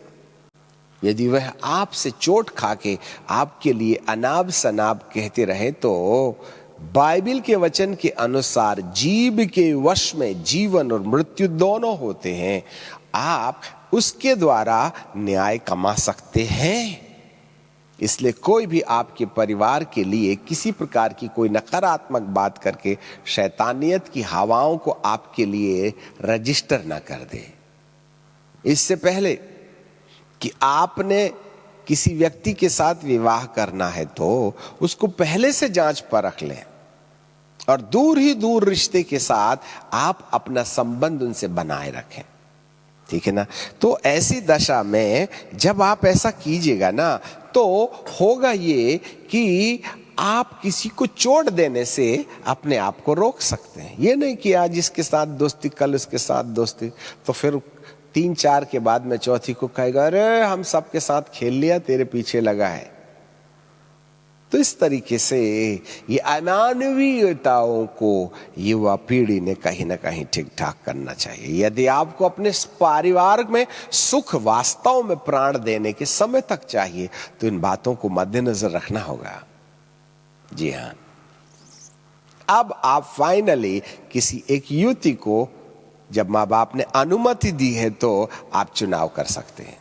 यदि वह आपसे चोट खा के आपके लिए अनाब शनाब कहते रहे, तो बाइबल के वचन के अनुसार जीव के वश में जीवन और मृत्यु दोनों होते हैं। आप उसके द्वारा न्याय कमा सकते हैं। इसलिए कोई भी आपके परिवार के लिए किसी प्रकार की कोई नकारात्मक बात करके शैतानियत की हवाओं को आपके लिए रजिस्टर ना कर दे। इससे पहले कि आपने किसी व्यक्ति के साथ विवाह करना है तो उसको पहले से जांच परख लें और दूर ही दूर रिश्ते के साथ आप अपना संबंध उनसे बनाए रखें, ठीक है ना। तो ऐसी दशा में जब आप ऐसा कीजिएगा ना तो होगा ये कि आप किसी को चोट देने से अपने आप को रोक सकते हैं। ये नहीं कि आज इसके साथ दोस्ती कल उसके साथ दोस्ती, तो फिर 3-4 के बाद में चौथी को कहेगा अरे हम सबके साथ खेल लिया, तेरे पीछे लगा है। तो इस तरीके से ये अमानवीयताओं को युवा पीढ़ी ने कहीं ना कहीं ठीक ठाक करना चाहिए। यदि आपको अपने परिवार में सुख वास्तव में प्राण देने के समय तक चाहिए तो इन बातों को मद्देनजर रखना होगा। जी हाँ, अब आप फाइनली किसी एक युवती को जब माँ बाप ने अनुमति दी है तो आप चुनाव कर सकते हैं।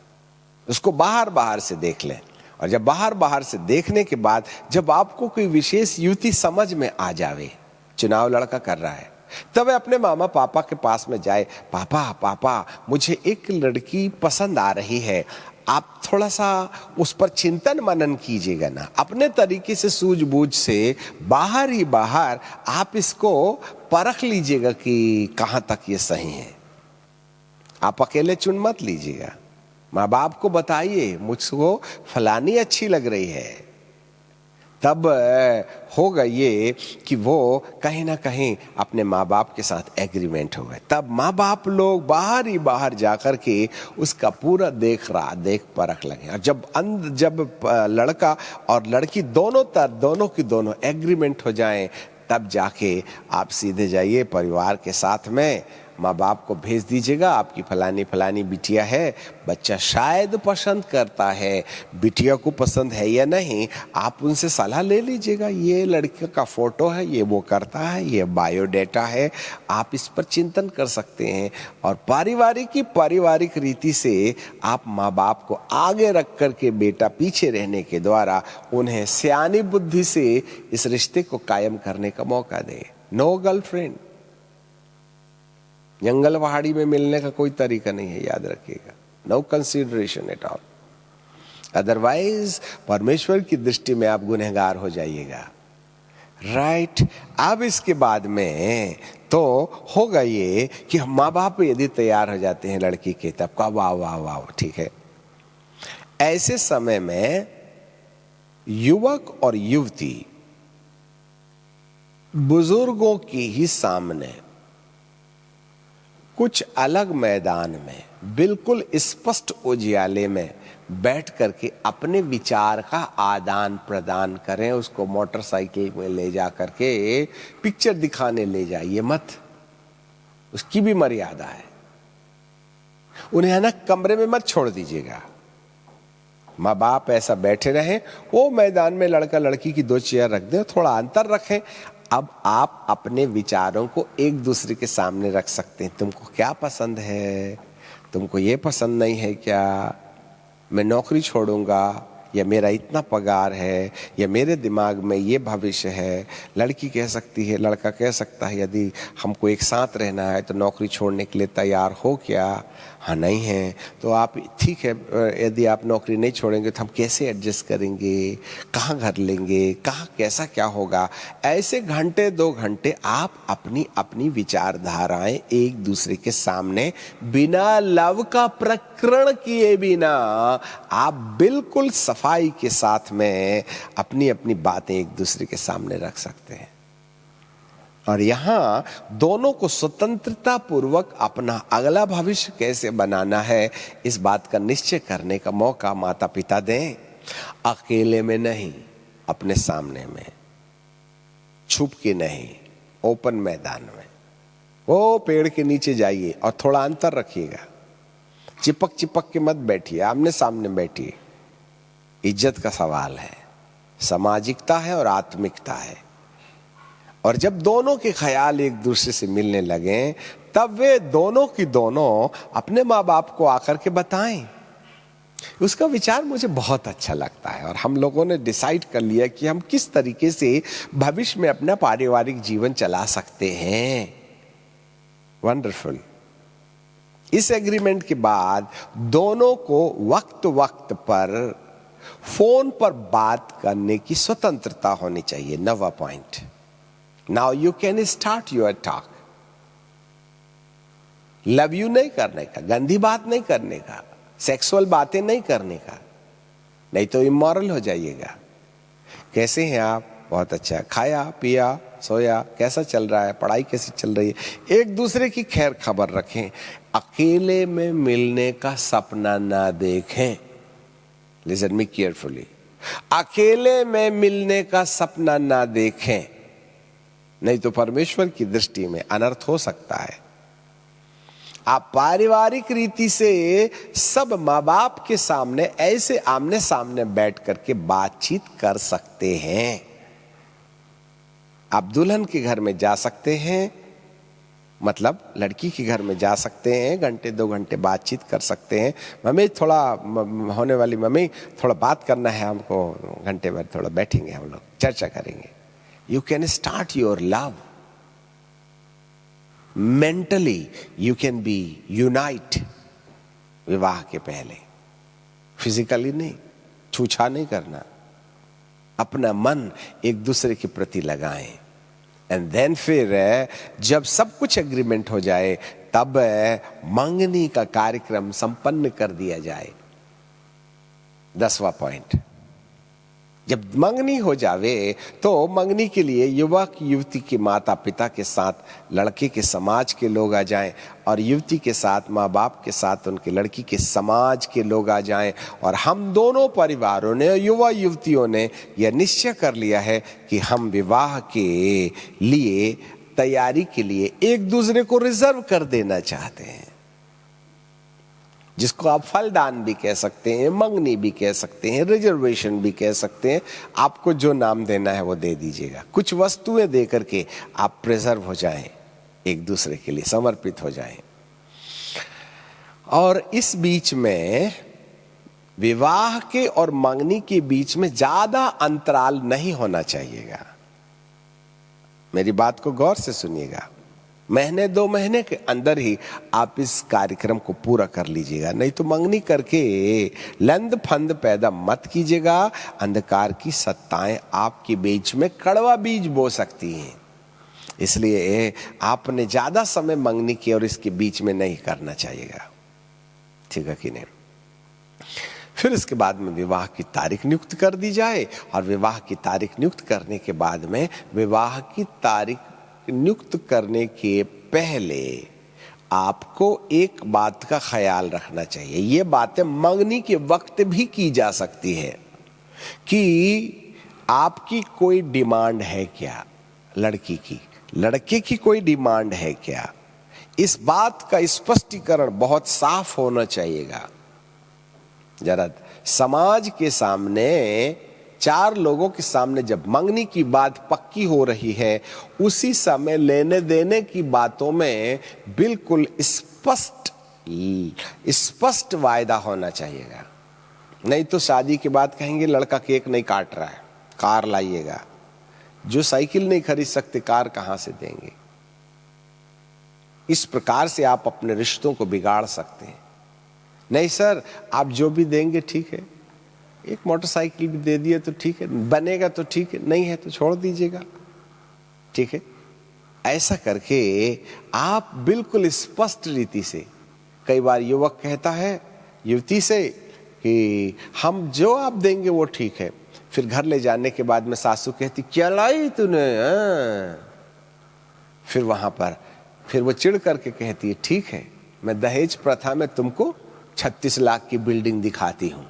उसको बाहर से देख लें और जब बाहर से देखने के बाद जब आपको कोई विशेष युवती समझ में आ जावे, चुनाव लड़का कर रहा है, तब अपने मामा पापा के पास में जाए, पापा मुझे एक लड़की पसंद आ रही है, आप थोड़ा सा उस पर चिंतन मनन कीजिएगा ना। अपने तरीके से सूझबूझ से बाहर आप इसको परख लीजिएगा कि कहां तक ये सही है। आप अकेले चुन मत लीजिएगा, माँ बाप को बताइए मुझको फलानी अच्छी लग रही है। तब होगा ये कि वो कहीं ना कहीं अपने माँ बाप के साथ एग्रीमेंट हो गए। तब माँ बाप लोग बाहर जाकर के उसका पूरा देख परख लगे। और जब लड़का और लड़की दोनों की दोनों एग्रीमेंट हो जाएं, तब जाके आप सीधे जाइए परिवार के साथ में माँ बाप को भेज दीजिएगा, आपकी फलानी बिटिया है, बच्चा शायद पसंद करता है, बिटिया को पसंद है या नहीं, आप उनसे सलाह ले लीजिएगा। ये लड़के का फोटो है, ये वो करता है, ये बायोडेटा है, आप इस पर चिंतन कर सकते हैं। और पारिवारिक रीति से आप माँ बाप को आगे रख करके बेटा पीछे रहने के द्वारा उन्हें सियानी बुद्धि से इस रिश्ते को कायम करने का मौका दें। नो गर्लफ्रेंड, जंगल पहाड़ी में मिलने का कोई तरीका नहीं है, याद रखिएगा। No consideration at all, otherwise परमेश्वर की दृष्टि में आप गुनहगार हो जाइएगा। राइट। अब इसके बाद में तो होगा ये कि माँ बाप यदि तैयार हो जाते हैं लड़की के, तब का वाह ठीक है। ऐसे समय में युवक और युवती बुजुर्गों के ही सामने कुछ अलग मैदान में बिल्कुल स्पष्ट उजियाले में बैठ करके अपने विचार का आदान प्रदान करें। उसको मोटरसाइकिल में ले जा करके पिक्चर दिखाने ले जाइए मत, उसकी भी मर्यादा है। उन्हें है ना कमरे में मत छोड़ दीजिएगा। माँ बाप ऐसा बैठे रहे, वो मैदान में लड़का लड़की की 2 चेयर रख दें, थोड़ा अंतर रखें। अब आप अपने विचारों को एक दूसरे के सामने रख सकते हैं। तुमको क्या पसंद है, तुमको ये पसंद नहीं है क्या, मैं नौकरी छोड़ूंगा, या मेरा इतना पगार है, या मेरे दिमाग में ये भविष्य है। लड़की कह सकती है, लड़का कह सकता है, यदि हमको एक साथ रहना है तो नौकरी छोड़ने के लिए तैयार हो क्या? हाँ नहीं है तो आप ठीक है, यदि आप नौकरी नहीं छोड़ेंगे तो हम कैसे एडजस्ट करेंगे, कहाँ घर लेंगे, कहाँ कैसा क्या होगा। ऐसे घंटे 2 घंटे आप अपनी अपनी विचारधाराएं एक दूसरे के सामने बिना लव का प्रकरण किए बिना आप बिल्कुल सफाई के साथ में अपनी अपनी बातें एक दूसरे के सामने रख सकते हैं। और यहां दोनों को स्वतंत्रता पूर्वक अपना अगला भविष्य कैसे बनाना है, इस बात का निश्चय करने का मौका माता पिता दें। अकेले में नहीं, अपने सामने में, छुप के नहीं, ओपन मैदान में, वो पेड़ के नीचे जाइए और थोड़ा अंतर रखिएगा। चिपक के मत बैठिए, आमने सामने बैठिए। इज्जत का सवाल है, सामाजिकता है और आत्मिकता है। और जब दोनों के ख्याल एक दूसरे से मिलने लगे तब वे दोनों की दोनों अपने माँ बाप को आकर के बताएं। उसका विचार मुझे बहुत अच्छा लगता है और हम लोगों ने डिसाइड कर लिया कि हम किस तरीके से भविष्य में अपना पारिवारिक जीवन चला सकते हैं। वंडरफुल। इस एग्रीमेंट के बाद दोनों को वक्त वक्त पर फोन पर बात करने की स्वतंत्रता होनी चाहिए। 9वां point, now you can start your talk. Love you नहीं करने का, गंदी बात नहीं करने का, सेक्सुअल बातें नहीं करने का, नहीं तो इमोरल हो जाइएगा। कैसे हैं आप? बहुत अच्छा। खाया पिया सोया, कैसा चल रहा है, पढ़ाई कैसी चल रही है, एक दूसरे की खैर खबर रखें। अकेले में मिलने का सपना ना देखें। Listen me carefully. अकेले में मिलने का सपना ना देखें, नहीं तो परमेश्वर की दृष्टि में अनर्थ हो सकता है। आप पारिवारिक रीति से सब माँ बाप के सामने ऐसे आमने सामने बैठ करके बातचीत कर सकते हैं। आप दुल्हन के घर में जा सकते हैं, मतलब लड़की के घर में जा सकते हैं, घंटे 2 घंटे बातचीत कर सकते हैं। मम्मी थोड़ा होने वाली मम्मी थोड़ा बात करना है हमको, घंटे भर थोड़ा बैठेंगे, हम लोग चर्चा करेंगे। You can start your love mentally, you can be unite विवाह के पहले। फिजिकली नहीं, छूछा नहीं करना, अपना मन एक दूसरे के प्रति लगाएं। एंड देन फिर जब सब कुछ एग्रीमेंट हो जाए तब मंगनी का कार्यक्रम संपन्न कर दिया जाए। 10वां पॉइंट, जब मंगनी हो जावे तो मंगनी के लिए युवक युवती के माता पिता के साथ लड़के के समाज के लोग आ जाएं और युवती के साथ माँ बाप के साथ उनके लड़की के समाज के लोग आ जाएं। और हम दोनों परिवारों ने, युवा युवतियों ने यह निश्चय कर लिया है कि हम विवाह के लिए तैयारी के लिए एक दूसरे को रिजर्व कर देना चाहते हैं, जिसको आप फलदान भी कह सकते हैं, मंगनी भी कह सकते हैं, रिजर्वेशन भी कह सकते हैं। आपको जो नाम देना है वो दे दीजिएगा। कुछ वस्तुएं दे करके आप प्रिजर्व हो जाएं, एक दूसरे के लिए समर्पित हो जाएं। और इस बीच में विवाह के और मंगनी के बीच में ज्यादा अंतराल नहीं होना चाहिएगा। मेरी बात को गौर से सुनिएगा। महीने 2 महीने के अंदर ही आप इस कार्यक्रम को पूरा कर लीजिएगा, नहीं तो मंगनी करके लंद फंद पैदा मत कीजिएगा। अंधकार की सत्ताएं आपके बीच में कड़वा बीज बो सकती हैं, इसलिए आपने ज्यादा समय मंगनी की और इसके बीच में नहीं करना चाहिएगा। ठीक है कि नहीं? फिर इसके बाद में विवाह की तारीख नियुक्त कर दी जाए और विवाह की तारीख नियुक्त करने के बाद में विवाह की तारीख नियुक्त करने के पहले आपको एक बात का ख्याल रखना चाहिए। ये बातें मंगनी के वक्त भी की जा सकती है कि आपकी कोई डिमांड है क्या, लड़की की, लड़के की कोई डिमांड है क्या। इस बात का स्पष्टीकरण बहुत साफ होना चाहिएगा। जरा समाज के सामने, 4 लोगों के सामने जब मंगनी की बात पक्की हो रही है, उसी समय लेने देने की बातों में बिल्कुल स्पष्ट वायदा होना चाहिएगा। नहीं तो शादी के बाद कहेंगे लड़का केक नहीं काट रहा है, कार लाइएगा। जो साइकिल नहीं खरीद सकते कार कहां से देंगे। इस प्रकार से आप अपने रिश्तों को बिगाड़ सकते हैं। नहीं सर, आप जो भी देंगे ठीक है, एक मोटरसाइकिल भी दे दिए तो ठीक है, बनेगा तो ठीक है, नहीं है तो छोड़ दीजिएगा, ठीक है। ऐसा करके आप बिल्कुल स्पष्ट रीति से, कई बार युवक कहता है युवती से कि हम जो आप देंगे वो ठीक है, फिर घर ले जाने के बाद में सासू कहती क्या लाई तूने, फिर वहां पर फिर वो चिढ़ करके कहती है ठीक है, मैं दहेज प्रथा में तुमको 36 लाख की बिल्डिंग दिखाती हूं।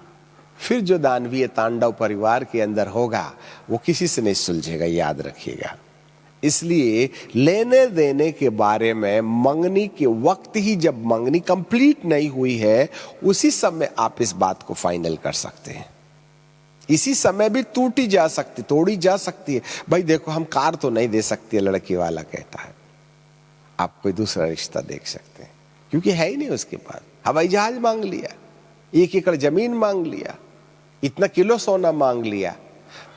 फिर जो दानवीय तांडव परिवार के अंदर होगा वो किसी से नहीं सुलझेगा, याद रखिएगा। इसलिए लेने देने के बारे में मंगनी के वक्त ही, जब मंगनी कंप्लीट नहीं हुई है, उसी समय आप इस बात को फाइनल कर सकते हैं। इसी समय भी टूटी जा सकती, तोड़ी जा सकती है। भाई देखो, हम कार तो नहीं दे सकते, लड़की वाला कहता है, आप कोई दूसरा रिश्ता देख सकते हैं, क्योंकि है ही नहीं उसके पास। हवाई जहाज मांग लिया, 1 एकड़ जमीन मांग लिया, इतना किलो सोना मांग लिया।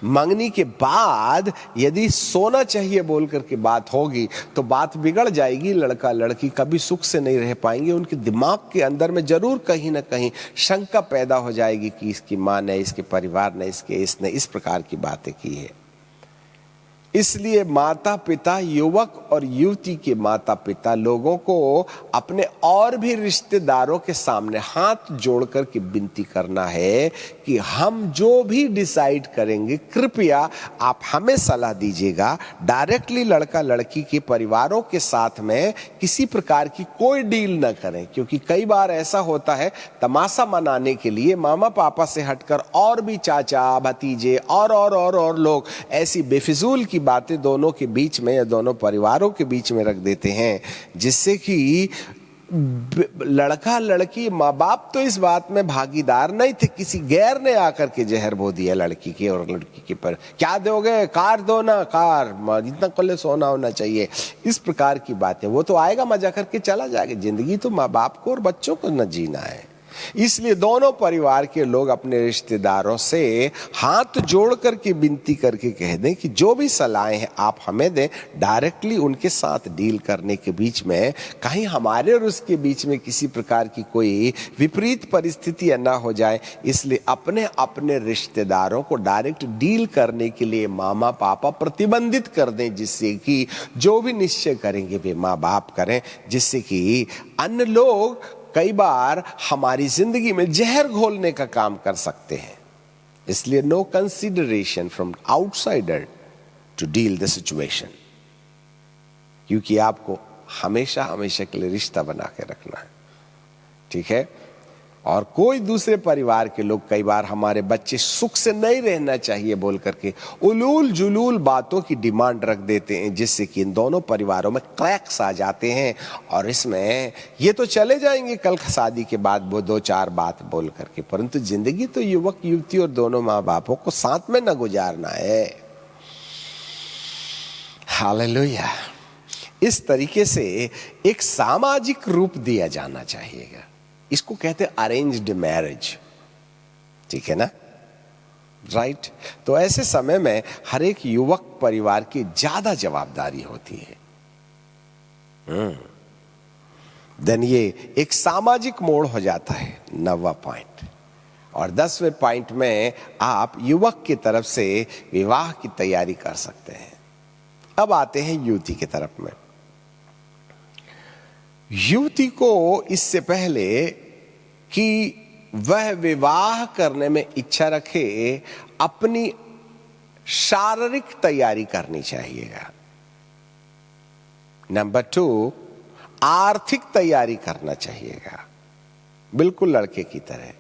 मांगने के बाद यदि सोना चाहिए बोल करके बात होगी तो बात बिगड़ जाएगी। लड़का लड़की कभी सुख से नहीं रह पाएंगे। उनके दिमाग के अंदर में जरूर कहीं ना कहीं शंका पैदा हो जाएगी कि इसकी माँ ने, इसके परिवार ने, इसने इस प्रकार की बातें की है। इसलिए माता पिता, युवक और युवती के माता पिता लोगों को अपने और भी रिश्तेदारों के सामने हाथ जोड़कर के विनती करना है कि हम जो भी डिसाइड करेंगे कृपया आप हमें सलाह दीजिएगा। डायरेक्टली लड़का लड़की के परिवारों के साथ में किसी प्रकार की कोई डील ना करें, क्योंकि कई बार ऐसा होता है तमाशा मनाने के लिए मामा पापा से हटकर और भी चाचा भतीजे और लोग ऐसी बेफिजूल की बातें दोनों के बीच में या दोनों परिवारों के बीच में रख देते हैं, जिससे कि लड़का लड़की, माँ बाप तो इस बात में भागीदार नहीं थे, किसी गैर ने आकर के जहर बो दिया लड़की के और लड़की के पर। क्या दोगे? कार दो ना, कार, जितना कोले सोना होना चाहिए, इस प्रकार की बातें। वो तो आएगा मजा करके चला जाएगा। जिंदगी तो माँ बाप को और बच्चों को न जीना है। इसलिए दोनों परिवार के लोग अपने रिश्तेदारों से हाथ जोड़ करके विनती करके कह दें कि जो भी सलाहें हैं आप हमें दें। डायरेक्टली उनके साथ डील करने के बीच में कहीं हमारे और उसके बीच में किसी प्रकार की कोई विपरीत परिस्थिति ना हो जाए, इसलिए अपने अपने रिश्तेदारों को डायरेक्ट डील करने के लिए मामा पापा प्रतिबंधित कर दें, जिससे कि जो भी निश्चय करेंगे वे माँ बाप करें, जिससे कि अन्य लोग कई बार हमारी जिंदगी में जहर घोलने का काम कर सकते हैं। इसलिए no consideration from outsider to deal the situation, क्योंकि आपको हमेशा हमेशा के लिए रिश्ता बना के रखना है, ठीक है। और कोई दूसरे परिवार के लोग कई बार हमारे बच्चे सुख से नहीं रहना चाहिए बोल करके उलूल जुलूल बातों की डिमांड रख देते हैं, जिससे कि इन दोनों परिवारों में क्रैक्स आ जाते हैं। और इसमें ये तो चले जाएंगे कल शादी के बाद वो 2-4 बात बोल करके, परंतु जिंदगी तो युवक युवती और दोनों माँ बापों को साथ में न गुजारना है। हालेलुया। इस तरीके से एक सामाजिक रूप दिया जाना चाहिएगा। इसको कहते हैं अरेंज्ड मैरिज, ठीक है ना, राइट। तो ऐसे समय में हर एक युवक परिवार की ज्यादा जवाबदारी होती है। देन ये एक सामाजिक मोड़ हो जाता है 9वां पॉइंट। और 10वें पॉइंट में आप युवक की तरफ से विवाह की तैयारी कर सकते हैं। अब आते हैं युवती की तरफ में। युवती को इससे पहले कि वह विवाह करने में इच्छा रखे, अपनी शारीरिक तैयारी करनी चाहिएगा। नंबर 2, आर्थिक तैयारी करना चाहिएगा, बिल्कुल लड़के की तरह।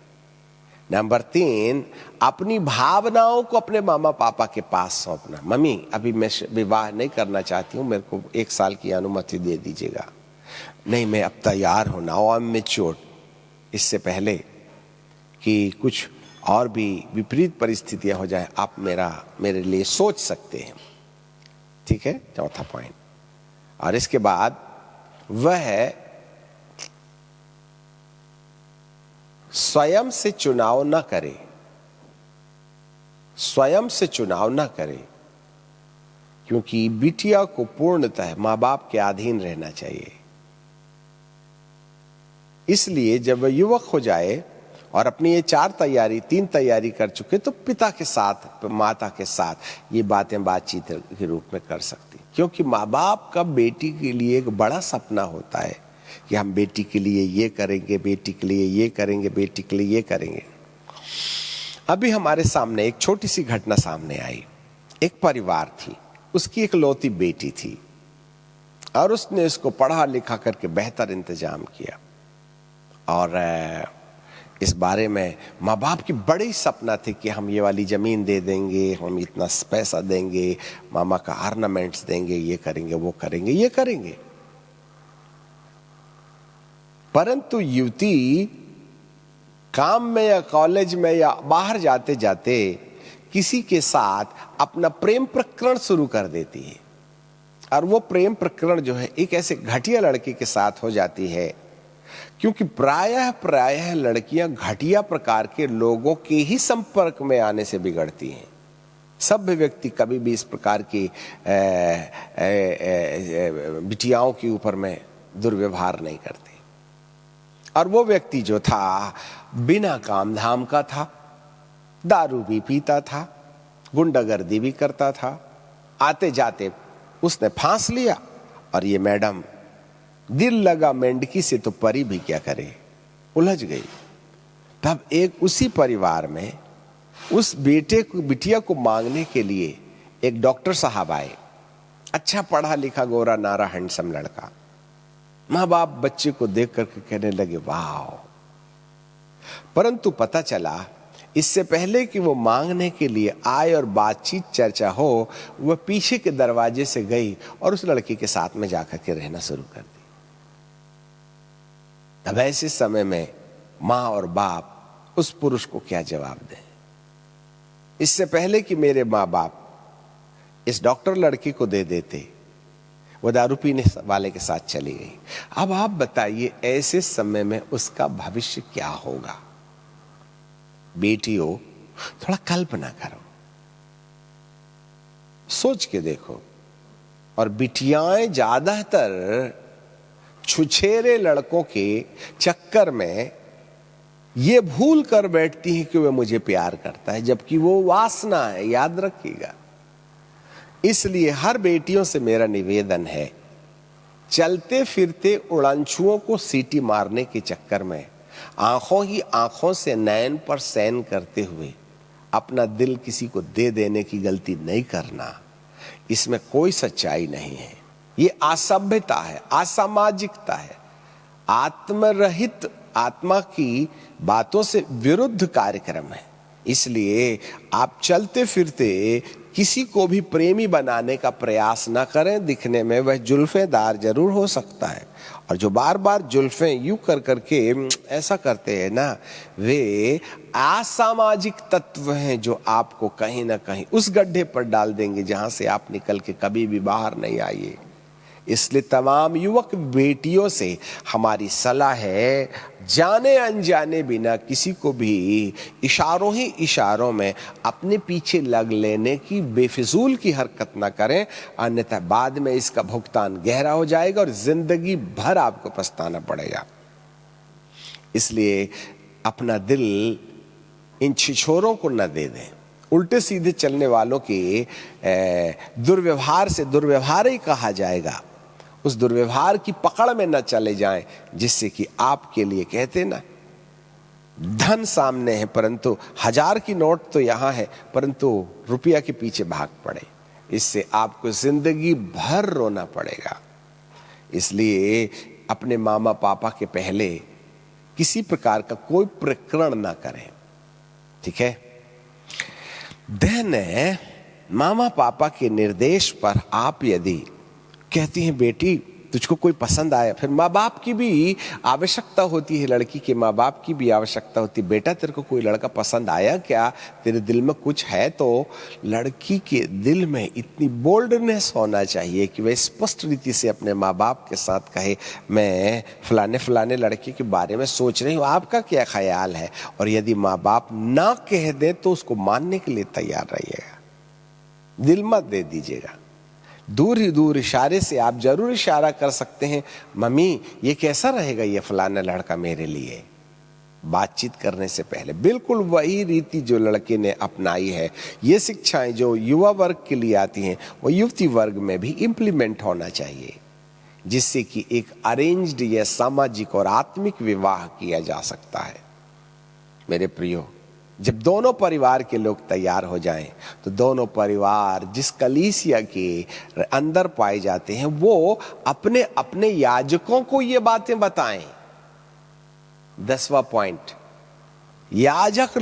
नंबर 3, अपनी भावनाओं को अपने मामा पापा के पास सौंपना। मम्मी अभी मैं विवाह नहीं करना चाहती हूं, मेरे को 1 साल की अनुमति दे दीजिएगा। नहीं, मैं अब तैयार हूं, नाउ आई एम मैच्योर्ड। इससे पहले कि कुछ और भी विपरीत परिस्थितियां हो जाए, आप मेरे लिए सोच सकते हैं, ठीक है। 4था पॉइंट। और इसके बाद वह स्वयं से चुनाव ना करे, स्वयं से चुनाव ना करे, क्योंकि बिटिया को पूर्णतः माँ बाप के अधीन रहना चाहिए। इसलिए जब वह युवक हो जाए और अपनी ये 3 तैयारी कर चुके, तो पिता के साथ, माता के साथ ये बातें बातचीत के रूप में कर सकती, क्योंकि माँ बाप का बेटी के लिए एक बड़ा सपना होता है कि हम बेटी के लिए ये करेंगे, बेटी के लिए ये करेंगे, बेटी के लिए ये करेंगे। अभी हमारे सामने एक छोटी सी घटना सामने आई। एक परिवार थी, उसकी एक लौती बेटी थी और उसने इसको पढ़ा लिखा करके बेहतर इंतजाम किया। और इस बारे में माँ बाप की बड़ी सपना थी कि हम ये वाली जमीन दे देंगे, हम इतना पैसा देंगे, मामा का ऑर्नामेंट्स देंगे, ये करेंगे, वो करेंगे, ये करेंगे। परंतु युवती काम में या कॉलेज में या बाहर जाते जाते किसी के साथ अपना प्रेम प्रकरण शुरू कर देती है, और वो प्रेम प्रकरण जो है एक ऐसे घटिया लड़के के साथ हो जाती है, क्योंकि प्रायः लड़कियां घटिया प्रकार के लोगों के ही संपर्क में आने से बिगड़ती हैं। सभ्य व्यक्ति कभी भी इस प्रकार की बिटियाओं के ऊपर में दुर्व्यवहार नहीं करते। और वो व्यक्ति जो था बिना काम धाम का था, दारू भी पीता था, गुंडागर्दी भी करता था। आते जाते उसने फांस लिया, और ये मैडम दिल लगा मेंढकी से तो परी भी क्या करे, उलझ गई। तब एक उसी परिवार में उस बिटिया को मांगने के लिए एक डॉक्टर साहब आए, अच्छा पढ़ा लिखा गोरा नारा हैंडसम लड़का। माँ बाप बच्चे को देख करके कहने लगे वाह। परंतु पता चला इससे पहले कि वो मांगने के लिए आए और बातचीत चर्चा हो, वह पीछे के दरवाजे से गई और उस लड़की के साथ में जाकर के रहना शुरू कर दी। तब ऐसे समय में माँ और बाप उस पुरुष को क्या जवाब दें? इससे पहले कि मेरे माँ बाप इस डॉक्टर लड़की को दे देते, वो दारू पीने वाले के साथ चली गई। अब आप बताइए ऐसे समय में उसका भविष्य क्या होगा? बेटियों, थोड़ा कल्पना करो, सोच के देखो। और बिटियाएं ज्यादातर छुछेरे लड़कों के चक्कर में ये भूल कर बैठती हैं कि वह मुझे प्यार करता है, जबकि वो वासना है, याद रखिएगा। इसलिए हर बेटियों से मेरा निवेदन है, चलते फिरते उड़ानछुओं को सीटी मारने के चक्कर में आंखों ही आंखों से नयन पर सैन करते हुए अपना दिल किसी को दे देने की गलती नहीं करना। इसमें कोई सच्चाई नहीं है। ये असभ्यता है, असामाजिकता है, आत्मरहित, आत्मा की बातों से विरुद्ध कार्यक्रम है। इसलिए आप चलते फिरते किसी को भी प्रेमी बनाने का प्रयास न करें। दिखने में वह जुल्फेदार जरूर हो सकता है, और जो बार बार जुल्फें यूं कर करके ऐसा करते हैं ना, वे असामाजिक तत्व हैं जो आपको कहीं ना कहीं उस गड्ढे पर डाल देंगे जहां से आप निकल के कभी भी बाहर नहीं आइए। इसलिए तमाम युवक बेटियों से हमारी सलाह है, जाने अनजाने बिना किसी को भी इशारों ही इशारों में अपने पीछे लग लेने की बेफिजूल की हरकत ना करें, अन्यथा बाद में इसका भुगतान गहरा हो जाएगा और जिंदगी भर आपको पछताना पड़ेगा। इसलिए अपना दिल इन छिछोरों को न दे दें। उल्टे सीधे चलने वालों के दुर्व्यवहार से दुर्व्यवहार ही कहा जाएगा। उस दुर्व्यवहार की पकड़ में न चले जाएं, जिससे कि आपके लिए, कहते ना, धन सामने है परंतु 1000 की नोट तो यहां है, परंतु रुपया के पीछे भाग पड़े। इससे आपको जिंदगी भर रोना पड़ेगा। इसलिए अपने मामा पापा के पहले किसी प्रकार का कोई प्रकरण ना करें, ठीक है? देन मामा पापा के निर्देश पर आप यदि कहती हैं बेटी तुझको कोई पसंद आया, फिर माँ बाप की भी आवश्यकता होती है, लड़की के माँ बाप की भी आवश्यकता होती है, बेटा तेरे को कोई लड़का पसंद आया क्या, तेरे दिल में कुछ है? तो लड़की के दिल में इतनी बोल्डनेस होना चाहिए कि वह स्पष्ट रीति से अपने माँ बाप के साथ कहे, मैं फलाने फलाने लड़के के बारे में सोच रही हूँ, आपका क्या ख्याल है? और यदि माँ बाप ना कह दे तो उसको मानने के लिए तैयार रहिएगा, दिल मत दे दीजिएगा। दूर ही दूर इशारे से आप जरूर इशारा कर सकते हैं, मम्मी ये कैसा रहेगा ये फलाना लड़का मेरे लिए, बातचीत करने से पहले। बिल्कुल वही रीति जो लड़के ने अपनाई है, ये शिक्षाएं जो युवा वर्ग के लिए आती हैं वो युवती वर्ग में भी इम्प्लीमेंट होना चाहिए, जिससे कि एक अरेंज्ड या सामाजिक और आत्मिक विवाह किया जा सकता है। मेरे प्रियो, जब दोनों परिवार के लोग तैयार हो जाएं तो दोनों परिवार जिस कलीसिया के अंदर पाए जाते हैं वो अपने अपने याजकों को ये बातें बताएं। 10वां पॉइंट, याजक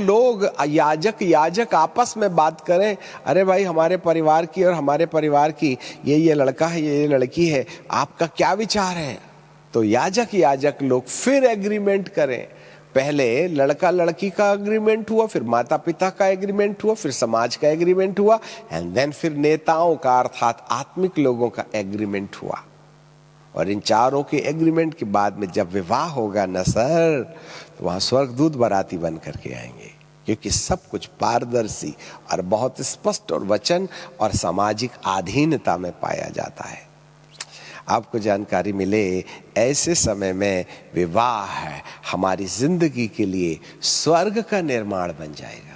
आपस में बात करें, अरे भाई हमारे परिवार की और हमारे परिवार की ये लड़का है, ये लड़की है, आपका क्या विचार है? तो याजक लोग फिर एग्रीमेंट करें, पहले लड़का लड़की का एग्रीमेंट हुआ, फिर माता पिता का एग्रीमेंट हुआ, फिर समाज का एग्रीमेंट हुआ, एंड देन फिर नेताओं का अर्थात आत्मिक लोगों का एग्रीमेंट हुआ। और इन चारों के एग्रीमेंट के बाद में जब विवाह होगा ना सर, तो वहां स्वर्गदूत बाराती बन करके आएंगे, क्योंकि सब कुछ पारदर्शी और बहुत स्पष्ट और वचन और सामाजिक अधीनता में पाया जाता है। आपको जानकारी मिले, ऐसे समय में विवाह हमारी जिंदगी के लिए स्वर्ग का निर्माण बन जाएगा।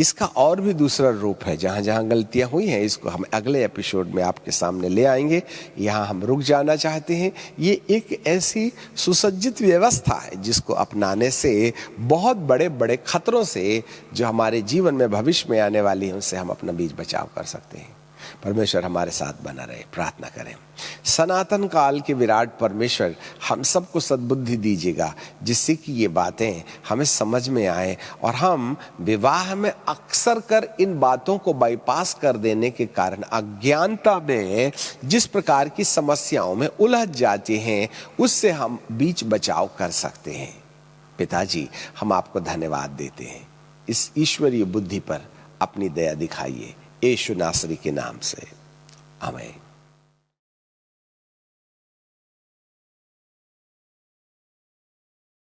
इसका और भी दूसरा रूप है, जहां जहां गलतियां हुई हैं इसको हम अगले एपिसोड में आपके सामने ले आएंगे। यहां हम रुक जाना चाहते हैं। ये एक ऐसी सुसज्जित व्यवस्था है जिसको अपनाने से बहुत बड़े बड़े खतरों से जो हमारे जीवन में भविष्य में आने वाली हैं उनसे हम अपना बीच बचाव कर सकते हैं। परमेश्वर हमारे साथ बना रहे। प्रार्थना करें। सनातन काल के विराट परमेश्वर हम सबको सद्बुद्धि दीजिएगा, जिससे कि ये बातें हमें समझ में आए और हम विवाह में अक्सर कर इन बातों को बाईपास कर देने के कारण अज्ञानता में जिस प्रकार की समस्याओं में उलझ जाते हैं उससे हम बीच बचाव कर सकते हैं। पिताजी, हम आपको धन्यवाद देते हैं, इस ईश्वरीय बुद्धि पर अपनी दया दिखाइए, यीशु नासरी के नाम से, आमीन।